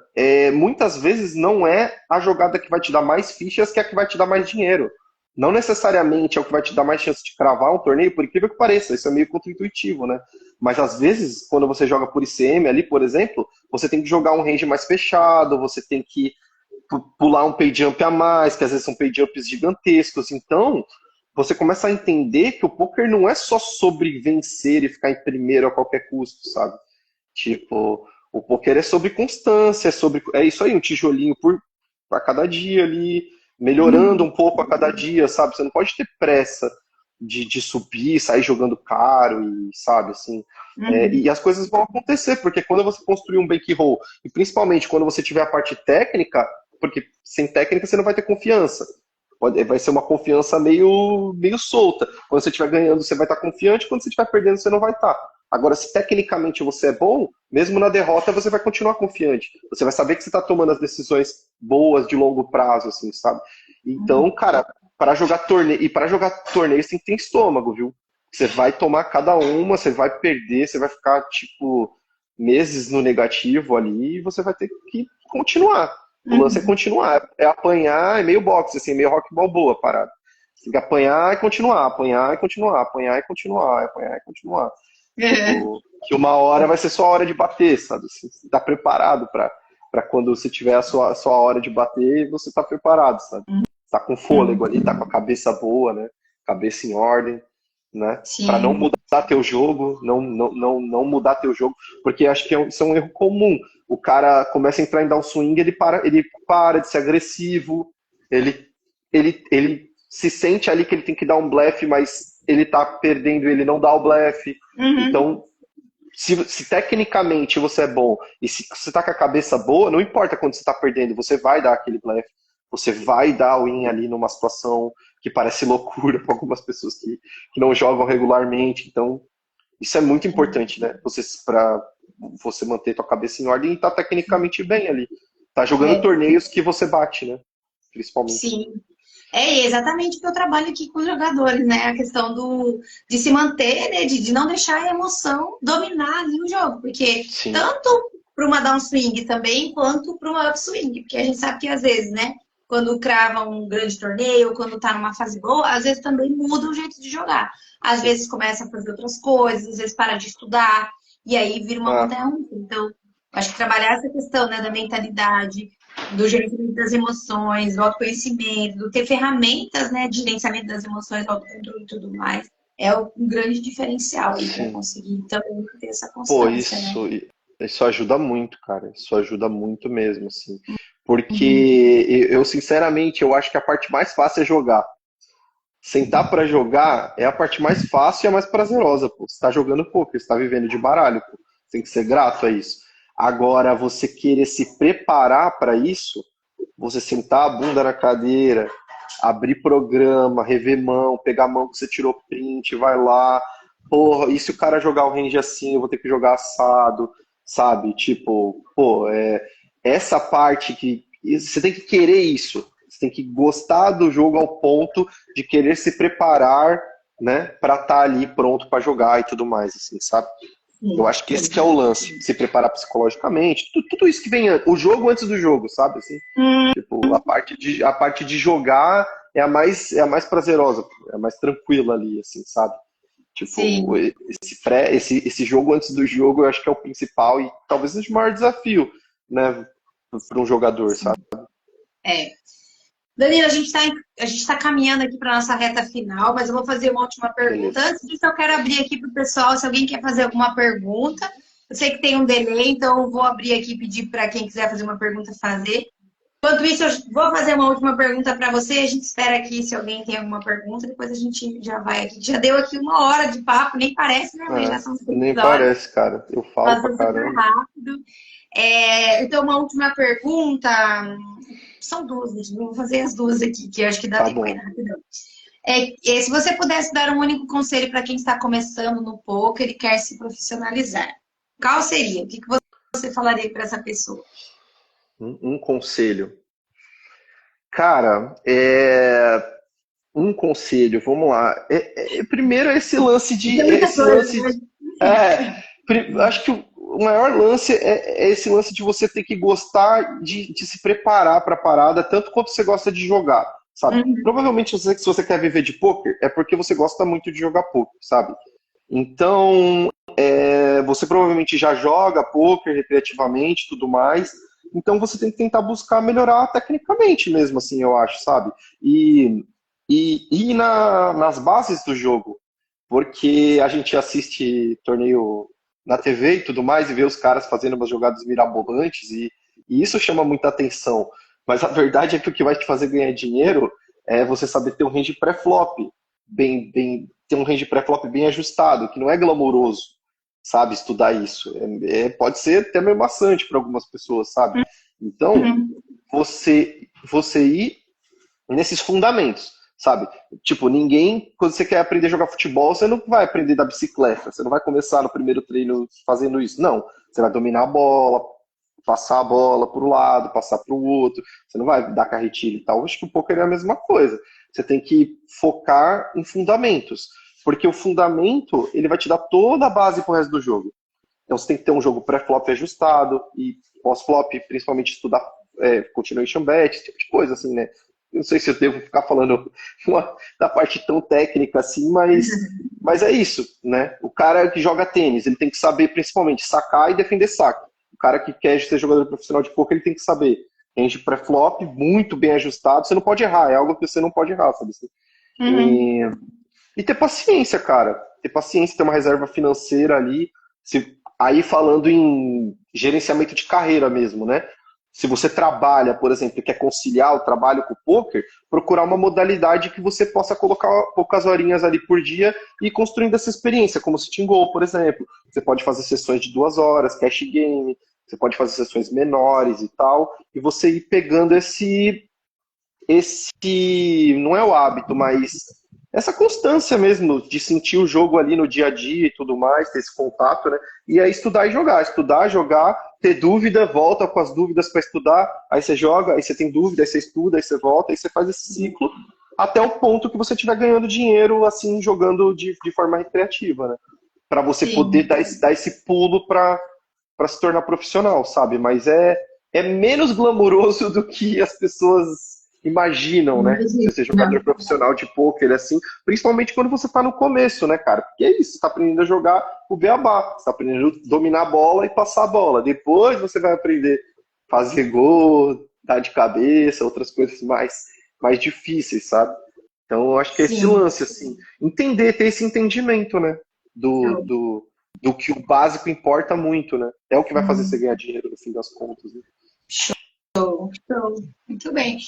muitas vezes não é a jogada que vai te dar mais fichas que é a que vai te dar mais dinheiro. Não necessariamente é o que vai te dar mais chance de cravar um torneio, por incrível que pareça. Isso é meio contra-intuitivo, né? Mas às vezes, quando você joga por ICM ali, por exemplo, você tem que jogar um range mais fechado, você tem que pular um pay jump a mais, que às vezes são pay jumps gigantescos. Então, você começa a entender que o poker não é só sobre vencer e ficar em primeiro a qualquer custo, sabe? Tipo, o poker é sobre constância, é isso aí, um tijolinho por a cada dia ali, melhorando uhum, um pouco a cada dia, sabe? Você não pode ter pressa de subir, sair jogando caro e, sabe, assim. uhum, E as coisas vão acontecer, porque quando você construir um bankroll, e principalmente quando você tiver a parte técnica, porque sem técnica você não vai ter confiança. Vai ser uma confiança meio solta. Quando você estiver ganhando, você vai estar confiante, quando você estiver perdendo, você não vai estar. Agora, se tecnicamente você é bom, mesmo na derrota você vai continuar confiante. Você vai saber que você está tomando as decisões boas de longo prazo, assim, sabe? Então, uhum. cara, para jogar torneio e para jogar torneio você tem que ter estômago, viu? Você vai tomar cada uma, você vai perder, você vai ficar tipo meses no negativo ali e você vai ter que continuar. O lance é Uhum. continuar, é apanhar, é meio boxe, assim, meio rock balboa a parada. Você tem que apanhar e continuar, apanhar e continuar, apanhar e continuar, apanhar e continuar. É. Tipo, que uma hora vai ser sua hora de bater, sabe? Você tá preparado para quando você tiver a sua hora de bater, você tá preparado, sabe? Tá com fôlego Sim, ali, tá com a cabeça boa, né? Cabeça em ordem, né? Para não sim. mudar teu jogo, não mudar teu jogo, porque acho que isso é um erro comum. O cara começa a entrar em downswing, ele para de ser agressivo, ele, ele se sente ali que ele tem que dar um blefe, mas ele tá perdendo, ele não dá o blefe. Uhum. Então, se tecnicamente você é bom e se você tá com a cabeça boa, não importa quando você tá perdendo, você vai dar aquele blefe, você vai dar o win ali numa situação que parece loucura para algumas pessoas que não jogam regularmente. Então, isso é muito importante, né? Para você manter tua cabeça em ordem e estar tecnicamente bem ali. Tá jogando É, torneios que você bate, né? Principalmente. sim. É exatamente o que eu trabalho aqui com os jogadores, né? A questão de se manter, né? De não deixar a emoção dominar ali o jogo. Porque Sim. tanto para uma downswing também, quanto para uma upswing. Porque a gente sabe que às vezes, né? Quando crava um grande torneio, quando tá numa fase boa, às vezes também muda o jeito de jogar. Às Sim. vezes começa a fazer outras coisas, às vezes para de estudar, e aí vira uma Ah, montanha russa. Então, acho que trabalhar essa questão, né, da mentalidade, do gerenciamento das emoções, do autoconhecimento, do ter ferramentas, né, de gerenciamento das emoções, do autocontrole e tudo mais, é um grande diferencial aí para sim. conseguir também ter essa Pô, constância, né? isso ajuda muito, cara. Isso ajuda muito mesmo, assim. Uhum. Porque eu, sinceramente, eu acho que a parte mais fácil é jogar. Sentar pra jogar é a parte mais fácil e a mais prazerosa, pô. Você tá jogando poker, você tá vivendo de baralho, pô. Tem que ser grato a isso. Agora, você querer se preparar para isso, você sentar a bunda na cadeira, abrir programa, rever mão, pegar a mão que você tirou print, vai lá. Porra, e se o cara jogar o range assim, eu vou ter que jogar assado, sabe? Tipo, pô, essa parte que. Você tem que querer isso. Você tem que gostar do jogo ao ponto de querer se preparar, né, para estar ali pronto para jogar e tudo mais, assim, sabe? Eu Sim, acho que esse sim. que é o lance, se preparar psicologicamente, tudo isso que vem o jogo antes do jogo, sabe? Assim, Hum, tipo, a parte de jogar é a mais prazerosa, é a mais tranquila ali, assim, sabe? Tipo, sim. esse jogo antes do jogo, eu acho que é o principal e talvez seja o maior desafio, né, para um jogador, sabe? É. Danilo, a gente tá caminhando aqui para nossa reta final, mas eu vou fazer uma última pergunta. Beleza. Antes disso, eu quero abrir aqui para o pessoal, se alguém quer fazer alguma pergunta. Eu sei que tem um delay, então eu vou abrir aqui e pedir para quem quiser fazer uma pergunta fazer. Enquanto isso, eu vou fazer uma última pergunta para você. A gente espera aqui se alguém tem alguma pergunta, depois a gente já vai aqui. Já deu aqui 1 hora de papo, nem parece, né? Mas já É, são 6 nem horas. parece, cara. Eu falo pra Passou super caramba. rápido. Então, uma última pergunta. São duas, gente. Vou fazer as duas aqui, que eu acho que dá Tá tempo ainda bom. rapidão. Se você pudesse dar um único conselho para quem está começando no poker e quer se profissionalizar, qual seria? O que você falaria para essa pessoa? Um conselho. Cara, um conselho, vamos lá. Primeiro, Tem muita esse coisa, lance. né? Acho que o maior lance é esse lance de você ter que gostar de se preparar para a parada, tanto quanto você gosta de jogar, sabe? Uhum. Provavelmente, se você quer viver de poker, é porque você gosta muito de jogar poker, sabe? Então, você provavelmente já joga poker recreativamente e tudo mais. Então, você tem que tentar buscar melhorar tecnicamente mesmo, assim, eu acho, sabe? E ir nas bases do jogo. Porque a gente assiste torneio na TV e tudo mais e vê os caras fazendo umas jogadas mirabolantes e isso chama muita atenção. Mas a verdade é que o que vai te fazer ganhar dinheiro é você saber ter um range pré-flop ter um range pré-flop bem ajustado, que não é glamouroso, sabe? Estudar isso. Pode ser até meio maçante para algumas pessoas, sabe? Então, Uhum. você ir nesses fundamentos, sabe? Tipo, quando você quer aprender a jogar futebol, você não vai aprender da bicicleta, você não vai começar no primeiro treino fazendo isso. Não, você vai dominar a bola, passar a bola para o lado, passar para o outro, você não vai dar carretilha e tal. Acho que o poker é a mesma coisa. Você tem que focar em fundamentos, porque o fundamento ele vai te dar toda a base para o resto do jogo. Então você tem que ter um jogo pré-flop ajustado e pós-flop, principalmente estudar continuation bet, esse tipo de coisa, assim, né? Eu não sei se eu devo ficar falando da parte tão técnica assim, mas é isso, né? O cara que joga tênis, ele tem que saber principalmente sacar e defender saque. O cara que quer ser jogador profissional de poker, ele tem que saber range pré-flop, muito bem ajustado, você não pode errar, é algo que você não pode errar, sabe? Uhum. E ter paciência, cara. Ter paciência, ter uma reserva financeira ali. Aí falando em gerenciamento de carreira mesmo, né? Se você trabalha, por exemplo, e quer conciliar o trabalho com o poker, procurar uma modalidade que você possa colocar poucas horinhas ali por dia e ir construindo essa experiência, como o Sitting Go, por exemplo. Você pode fazer sessões de 2 horas, cash game, você pode fazer sessões menores e tal, e você ir pegando não é o hábito, mas essa constância mesmo de sentir o jogo ali no dia a dia e tudo mais, ter esse contato, né? E aí estudar, jogar, ter dúvida, volta com as dúvidas para estudar, aí você joga, aí você tem dúvida, aí você estuda, aí você volta, aí você faz esse ciclo até o ponto que você estiver ganhando dinheiro, assim, jogando de forma recreativa, né? Para você poder Sim. dar esse pulo para se tornar profissional, sabe? Mas é menos glamuroso do que as pessoas imaginam, né? Você ser jogador Imagina. profissional de pôquer, assim, principalmente quando você tá no começo, né, cara? Porque é isso, você tá aprendendo a jogar o beabá, você tá aprendendo a dominar a bola e passar a bola. Depois você vai aprender a fazer gol, dar de cabeça, outras coisas mais difíceis, sabe? Então, eu acho que é esse Sim. lance, assim, ter esse entendimento, né? Do, Show. do, do que o básico importa muito, né? É o que vai fazer você ganhar dinheiro no fim das contas, né? Show. Muito bem.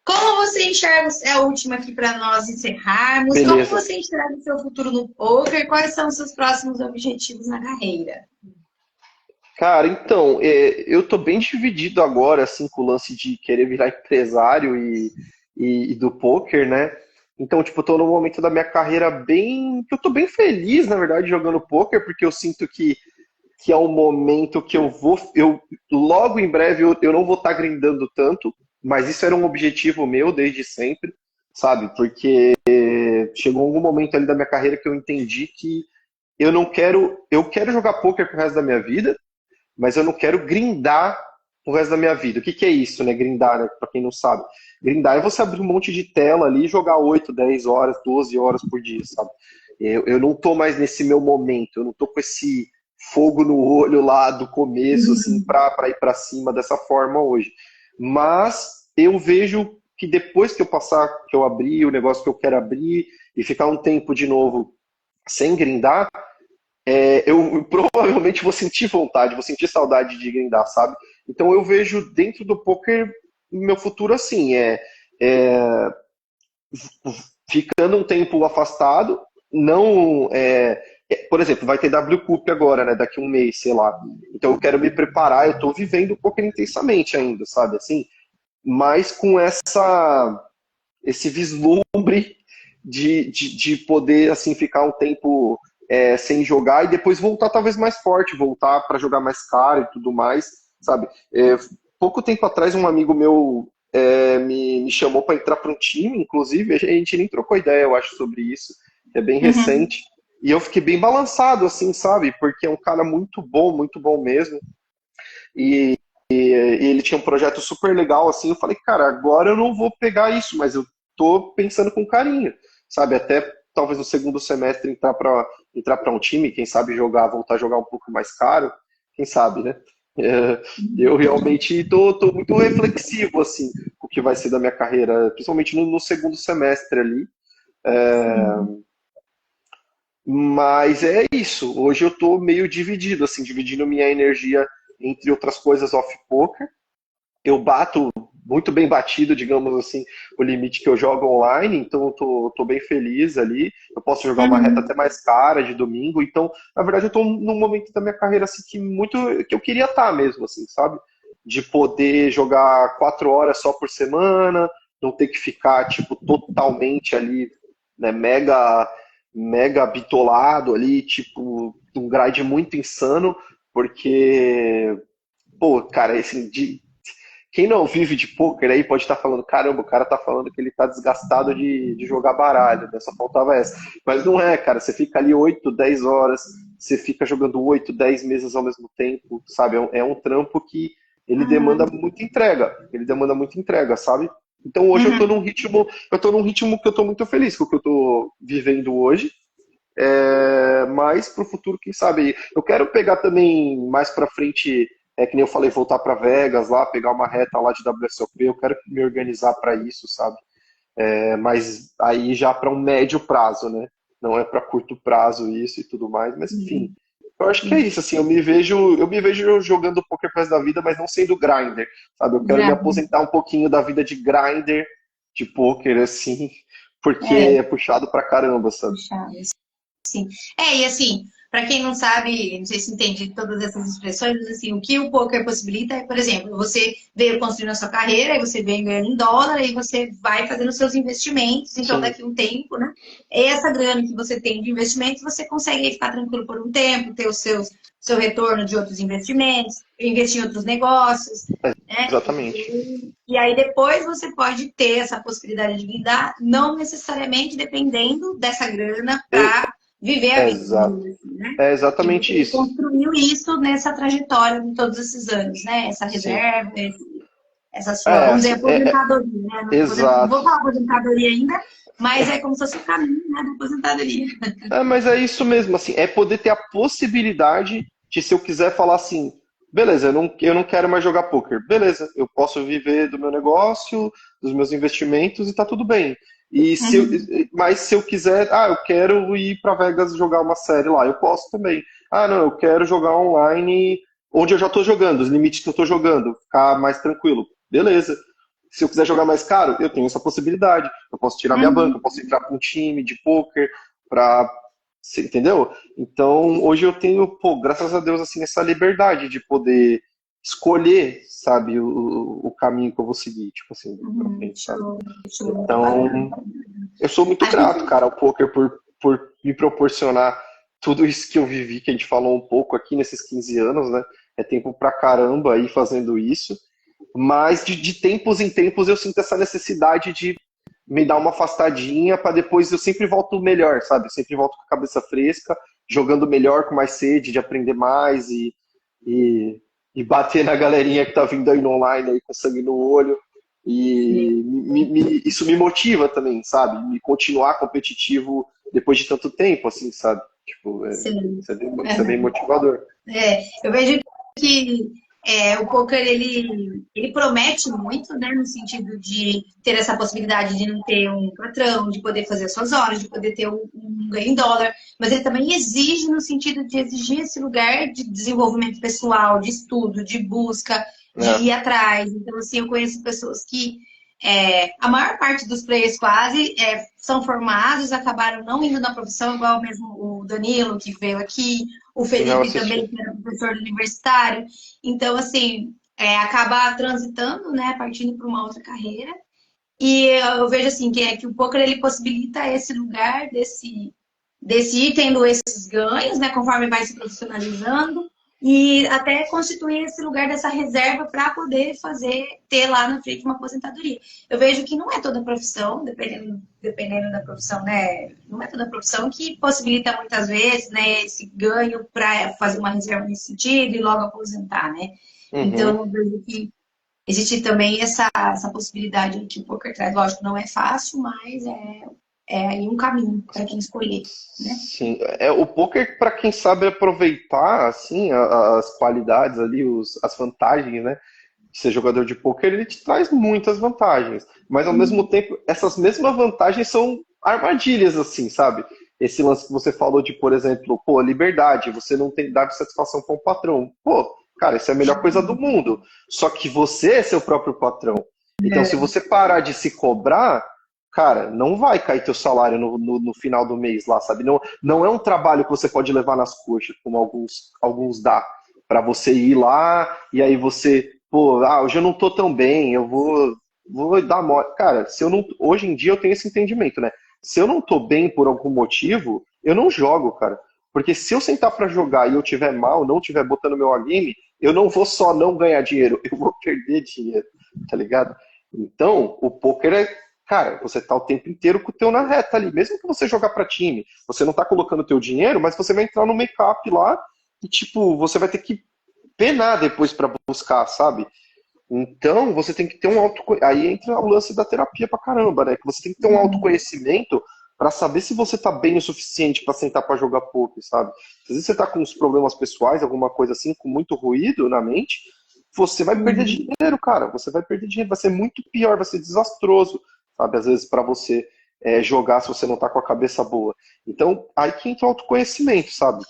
Como você enxerga, é a última aqui para nós encerrarmos, como Beleza. você enxerga o seu futuro no poker? Quais são os seus próximos objetivos na carreira? Cara, então, eu tô bem dividido agora, assim, com o lance de querer virar empresário e do poker, né? Então, tipo, eu tô num momento da minha carreira que eu tô bem feliz, na verdade, jogando poker, porque eu sinto que é um momento que logo em breve, eu não vou estar grindando tanto, mas isso era um objetivo meu desde sempre, sabe? Porque chegou algum momento ali da minha carreira que eu entendi que eu quero jogar poker pro resto da minha vida, mas eu não quero grindar o resto da minha vida. O que que é isso, né? Grindar, né? Pra quem não sabe. Grindar é você abrir um monte de tela ali e jogar 8, 10 horas, 12 horas por dia, sabe? Eu não tô mais nesse meu momento, eu não tô com esse fogo no olho lá do começo, assim, pra ir pra cima dessa forma hoje. Mas eu vejo que depois que eu passar, que eu abrir o negócio que eu quero abrir e ficar um tempo de novo sem grindar, eu provavelmente vou sentir vontade, vou sentir saudade de grindar, sabe? Então eu vejo dentro do poker meu futuro assim, é ficando um tempo afastado, não por exemplo, vai ter W Cup agora, né? Daqui um mês, sei lá. Então eu quero me preparar, eu tô vivendo o poker intensamente ainda, sabe? Assim, mas com esse vislumbre de poder assim ficar um tempo sem jogar e depois voltar talvez mais forte, voltar para jogar mais caro e tudo mais, sabe? Pouco tempo atrás um amigo meu me chamou para entrar para um time, inclusive a gente nem trocou ideia, eu acho, sobre isso, é bem Uhum. recente. E eu fiquei bem balançado, assim, sabe? Porque é um cara muito bom mesmo. E e ele tinha um projeto super legal, assim, eu falei, cara, agora eu não vou pegar isso, mas eu tô pensando com carinho, sabe? Até talvez no segundo semestre entrar para um time, quem sabe voltar a jogar um pouco mais caro, quem sabe, né? Eu realmente tô muito reflexivo, assim, o que vai ser da minha carreira, principalmente no segundo semestre ali. Mas é isso, hoje eu tô meio dividido, assim, dividindo minha energia entre outras coisas off-poker. Eu bato muito bem batido, digamos assim, o limite que eu jogo online, então eu tô bem feliz ali. Eu posso jogar uma reta Uhum. até mais cara de domingo, então, na verdade, eu tô num momento da minha carreira assim que eu queria estar mesmo, assim, sabe? De poder jogar 4 horas só por semana, não ter que ficar, tipo, totalmente ali, né, mega bitolado ali, tipo, um grind muito insano, porque, pô, cara, assim, quem não vive de poker aí pode estar falando, caramba, o cara tá falando que ele tá desgastado de jogar baralho, né? Só faltava essa. Mas não é, cara. Você fica ali 8, 10 horas, você fica jogando 8, 10 meses ao mesmo tempo, sabe? É um trampo que ele demanda Uhum. muita entrega. Ele demanda muita entrega, sabe? Então hoje Uhum. eu tô num ritmo que eu tô muito feliz com o que eu tô vivendo hoje. Mas para o futuro, quem sabe? Eu quero pegar também mais para frente, que nem eu falei, voltar para Vegas lá, pegar uma reta lá de WSOP. Eu quero me organizar para isso, sabe? Mas aí já para um médio prazo, né? Não é para curto prazo isso e tudo mais. Mas enfim, Sim, eu acho que é sim. isso. Assim, eu me vejo jogando poker pro resto da vida, mas não sendo grinder, sabe? Eu quero me Grave. aposentar um pouquinho da vida de grinder de poker, assim, porque É, é puxado pra caramba, sabe? puxado. Sim. E assim, para quem não sabe, não sei se entende todas essas expressões, mas assim, o que o poker possibilita é, por exemplo, você veio construindo a sua carreira, aí você vem ganhando em dólar, aí você vai fazendo seus investimentos, então Sim, daqui a um tempo, né? Essa grana que você tem de investimentos, você consegue ficar tranquilo por um tempo, ter seu retorno de outros investimentos, investir em outros negócios, né? exatamente. E aí depois você pode ter essa possibilidade de lidar, não necessariamente dependendo dessa grana É, para viver a é vida, exato. assim, né? É Que exatamente você isso. construiu isso nessa trajetória de todos esses anos, né? Essa Sim. reserva, essa sua, É, vamos dizer, assim, aposentadoria, né? Não exato. vou falar aposentadoria ainda, mas é como se fosse o caminho, né, da aposentadoria. É, mas é isso mesmo, assim, é poder ter a possibilidade de, se eu quiser falar assim, beleza, eu não quero mais jogar poker. Beleza, eu posso viver do meu negócio, dos meus investimentos e tá tudo bem. E se eu, Uhum. mas se eu quiser, eu quero ir para Vegas jogar uma série lá, eu posso também. Ah, não, eu quero jogar online onde eu já tô jogando, os limites que eu tô jogando, ficar mais tranquilo. Beleza. Se eu quiser jogar mais caro, eu tenho essa possibilidade. Eu posso tirar minha banca, eu Uhum. posso entrar com um time de poker para, você entendeu? Então, hoje eu tenho, pô, graças a Deus, assim, essa liberdade de poder escolher, sabe, o caminho que eu vou seguir, tipo assim, pra frente, sabe? Show, show, bacana. Então, eu sou muito Acho que grato, cara, ao poker por me proporcionar tudo isso que eu vivi, que a gente falou um pouco aqui nesses 15 anos, né? É tempo pra caramba aí fazendo isso. Mas de tempos em tempos eu sinto essa necessidade de me dar uma afastadinha para depois eu sempre volto melhor, sabe? Eu sempre volto com a cabeça fresca, jogando melhor, com mais sede de aprender mais e, e bater na galerinha que tá vindo aí no online aí com sangue no olho. sim. E isso me motiva também, sabe? Me continuar competitivo depois de tanto tempo, assim, sabe? Tipo, Sim. isso é bem motivador. Eu vejo que o poker ele promete muito, né, no sentido de ter essa possibilidade de não ter um patrão, de poder fazer as suas horas, de poder ter um ganho em dólar, mas ele também exige no sentido de exigir esse lugar de desenvolvimento pessoal, de estudo, de busca, de ir É. atrás. Então, assim, eu conheço pessoas que a maior parte dos players quase são formados, acabaram não indo na profissão, igual mesmo o Danilo, que veio aqui, o Sim, eu Felipe também, assisti. que era professor universitário. Então, assim, acaba transitando, né, partindo para uma outra carreira. E eu vejo, assim, que o poker, ele possibilita esse lugar desse ir tendo esses ganhos, né, conforme vai se profissionalizando, e até constituir esse lugar dessa reserva para poder ter lá na frente uma aposentadoria. Eu vejo que não é toda profissão, dependendo da profissão, né? Não é toda profissão que possibilita muitas vezes, né, esse ganho para fazer uma reserva nesse sentido e logo aposentar, né? Uhum. Então, eu vejo que existe também essa possibilidade que o poker traz. Lógico, não é fácil, mas é aí um caminho para quem escolher, né? Sim, o poker para quem sabe aproveitar assim as qualidades ali, as vantagens, né? De ser jogador de poker, ele te traz muitas vantagens, mas ao mesmo tempo essas mesmas vantagens são armadilhas assim, sabe? Esse lance que você falou de, por exemplo, pô, liberdade, você não tem que dar satisfação para um patrão. Pô, cara, isso é a melhor coisa do mundo. Só que você é seu próprio patrão. Então, se você parar de se cobrar, cara, não vai cair teu salário no final do mês lá, sabe? Não, não é um trabalho que você pode levar nas coxas, como alguns dá, para você ir lá e aí você, pô, hoje eu não tô tão bem, eu vou dar mole. Cara, se eu não, hoje em dia eu tenho esse entendimento, né? Se eu não tô bem por algum motivo, eu não jogo, cara. Porque se eu sentar para jogar e eu tiver mal, não tiver botando meu game, eu não vou só não ganhar dinheiro, eu vou perder dinheiro, tá ligado? Então, o poker cara, você tá o tempo inteiro com o teu na reta ali. Mesmo que você jogar para time, você não tá colocando o teu dinheiro, mas você vai entrar no make-up lá e, tipo, você vai ter que penar depois para buscar, sabe? Então, você tem que ter um aí entra o lance da terapia pra caramba, né? Que você tem que ter um autoconhecimento para saber se você tá bem o suficiente para sentar para jogar poker, sabe? Às vezes você tá com uns problemas pessoais, alguma coisa assim, com muito ruído na mente, você vai perder Uhum. dinheiro, cara. Você vai perder dinheiro, vai ser muito pior, vai ser desastroso, sabe? Às vezes para você jogar se você não tá com a cabeça boa. Então, aí que entra o autoconhecimento, sabe?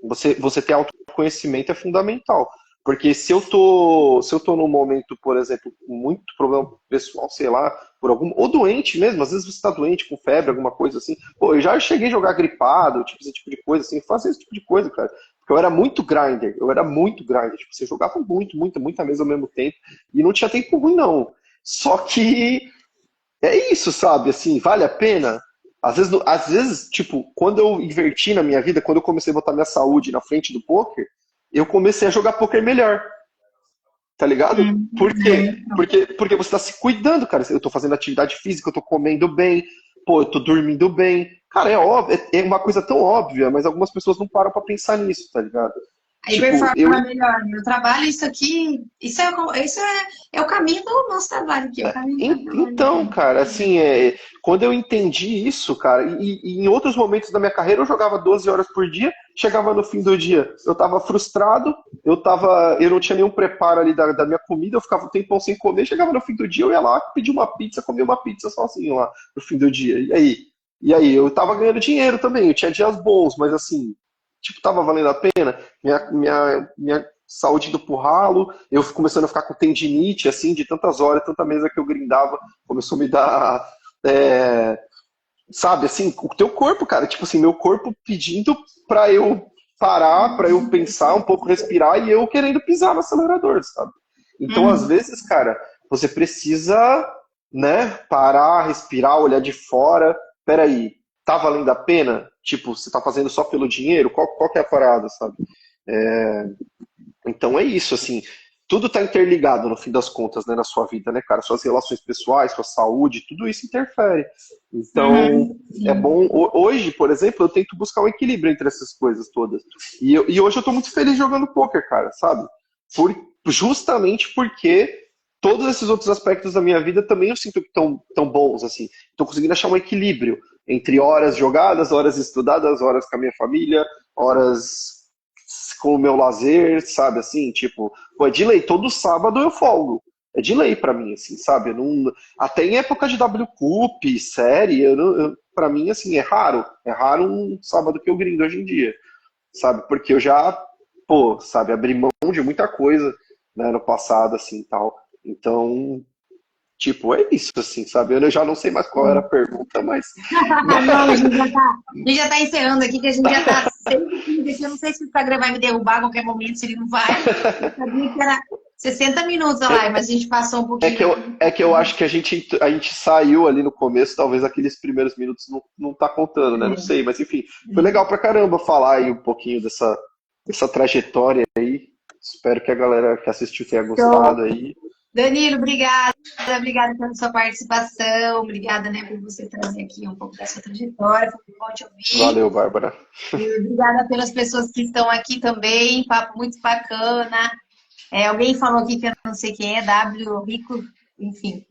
Você ter autoconhecimento é fundamental. Porque se eu tô num momento, por exemplo, com muito problema pessoal, sei lá, por algum, ou doente mesmo, às vezes você tá doente, com febre, alguma coisa assim. Pô, eu já cheguei a jogar gripado, tipo, esse tipo de coisa, assim, fazer esse tipo de coisa, cara. Porque eu era muito grinder. Tipo, você jogava muito, muita mesa ao mesmo tempo, e não tinha tempo ruim, não. Só que é isso, sabe? Assim, vale a pena? Às vezes, tipo, quando eu inverti na minha vida, quando eu comecei a botar minha saúde na frente do poker, eu comecei a jogar poker melhor, tá ligado? Por quê? Porque você tá se cuidando, cara. Eu tô fazendo atividade física, eu tô comendo bem, pô, eu tô dormindo bem. Cara, é óbvio, é uma coisa tão óbvia, mas algumas pessoas não param pra pensar nisso, tá ligado? Aí Tipo, eu performa melhor. Meu trabalho, isso aqui, é o caminho do nosso trabalho aqui, é o caminho do trabalho. Então, cara, assim, quando eu entendi isso, cara, e em outros momentos da minha carreira eu jogava 12 horas por dia, chegava no fim do dia, eu tava frustrado, eu não tinha nenhum preparo ali da minha comida, eu ficava um tempão sem comer, chegava no fim do dia, eu ia lá, pedir uma pizza, comia uma pizza sozinho lá no fim do dia. E aí? E aí, eu tava ganhando dinheiro também, eu tinha dias bons, mas assim, tipo, tava valendo a pena. Minha saúde indo pro ralo, eu começando a ficar com tendinite, assim, de tantas horas, tanta mesa que eu grindava, começou a me dar, é, sabe, assim, o teu corpo, cara, tipo assim, meu corpo pedindo pra eu parar, pra eu pensar um pouco, respirar, e eu querendo pisar no acelerador, sabe? Então, às Uhum. vezes, cara, você precisa, né, parar, respirar, olhar de fora, peraí, tá valendo a pena? Tipo, você tá fazendo só pelo dinheiro? Qual que é a parada, sabe? Então é isso, assim, tudo está interligado no fim das contas, né, na sua vida, né, cara? Suas relações pessoais, sua saúde, tudo isso interfere. Então, Uhum. é Sim. bom. Hoje, por exemplo, eu tento buscar um equilíbrio entre essas coisas todas. E hoje eu tô muito feliz jogando poker, cara, sabe? Por, justamente porque todos esses outros aspectos da minha vida também eu sinto que estão tão bons, assim. Tô conseguindo achar um equilíbrio entre horas jogadas, horas estudadas, horas com a minha família, horas com o meu lazer, sabe, assim, tipo, pô, é de lei, todo sábado eu folgo. É de lei pra mim, assim, sabe? Eu não, até em época de W Cup, série, pra mim, assim, é raro um sábado que eu grindo hoje em dia, sabe? Porque eu já, pô, sabe, abri mão de muita coisa, né, no passado, assim, tal. Então, tipo, é isso, assim, sabe? Eu já não sei mais qual era a pergunta, mas... Não, a gente já tá encerrando aqui, que a gente já tá 6h15 aqui. Eu não sei se o Instagram vai me derrubar a qualquer momento, se ele não vai. Eu sabia que era 60 minutos a live, mas a gente passou um pouquinho aqui. É que eu acho que a gente saiu ali no começo, talvez aqueles primeiros minutos não tá contando, né? Não sei, mas enfim, foi legal pra caramba falar aí um pouquinho dessa trajetória aí. Espero que a galera que assistiu tenha Show. gostado aí. Danilo, obrigada. Obrigada pela sua participação. Obrigada, né, por você trazer aqui um pouco da sua trajetória. Foi muito bom te ouvir. Valeu, Bárbara. E obrigada pelas pessoas que estão aqui também. Papo muito bacana. Alguém falou aqui que eu não sei quem é, W, Rico, enfim.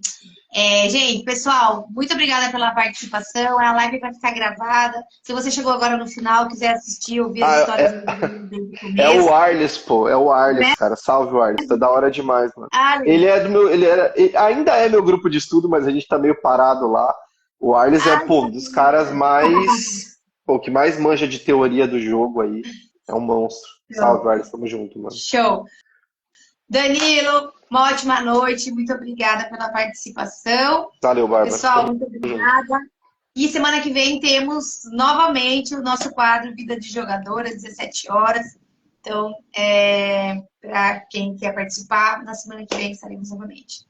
Gente, pessoal, muito obrigada pela participação. A live vai ficar gravada. Se você chegou agora no final, quiser assistir, ouvir as Ah, histórias do Danilo desde o é o começo, Arles, pô. É o Arles, né? cara. Salve o Arles. Tá da hora demais, mano. Ah, Ele é do meu. Ainda é meu grupo de estudo, mas a gente tá meio parado lá. O Arles é, pô, um dos caras mais. Pô, que mais manja de teoria do jogo aí. É um monstro. Salve, Arles. Tamo junto, mano. show. Danilo, uma ótima noite. Muito obrigada pela participação. Valeu, Bárbara. Pessoal, Tamo muito junto. obrigada. E semana que vem temos novamente o nosso quadro Vida de Jogador, às 17 horas. Então, para quem quer participar, na semana que vem estaremos novamente.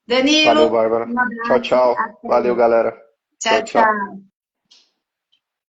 Valeu, Danilo, Bárbara. um Tchau, abraço. tchau. Até. Valeu, galera. Tchau, Tchau, tchau. tchau.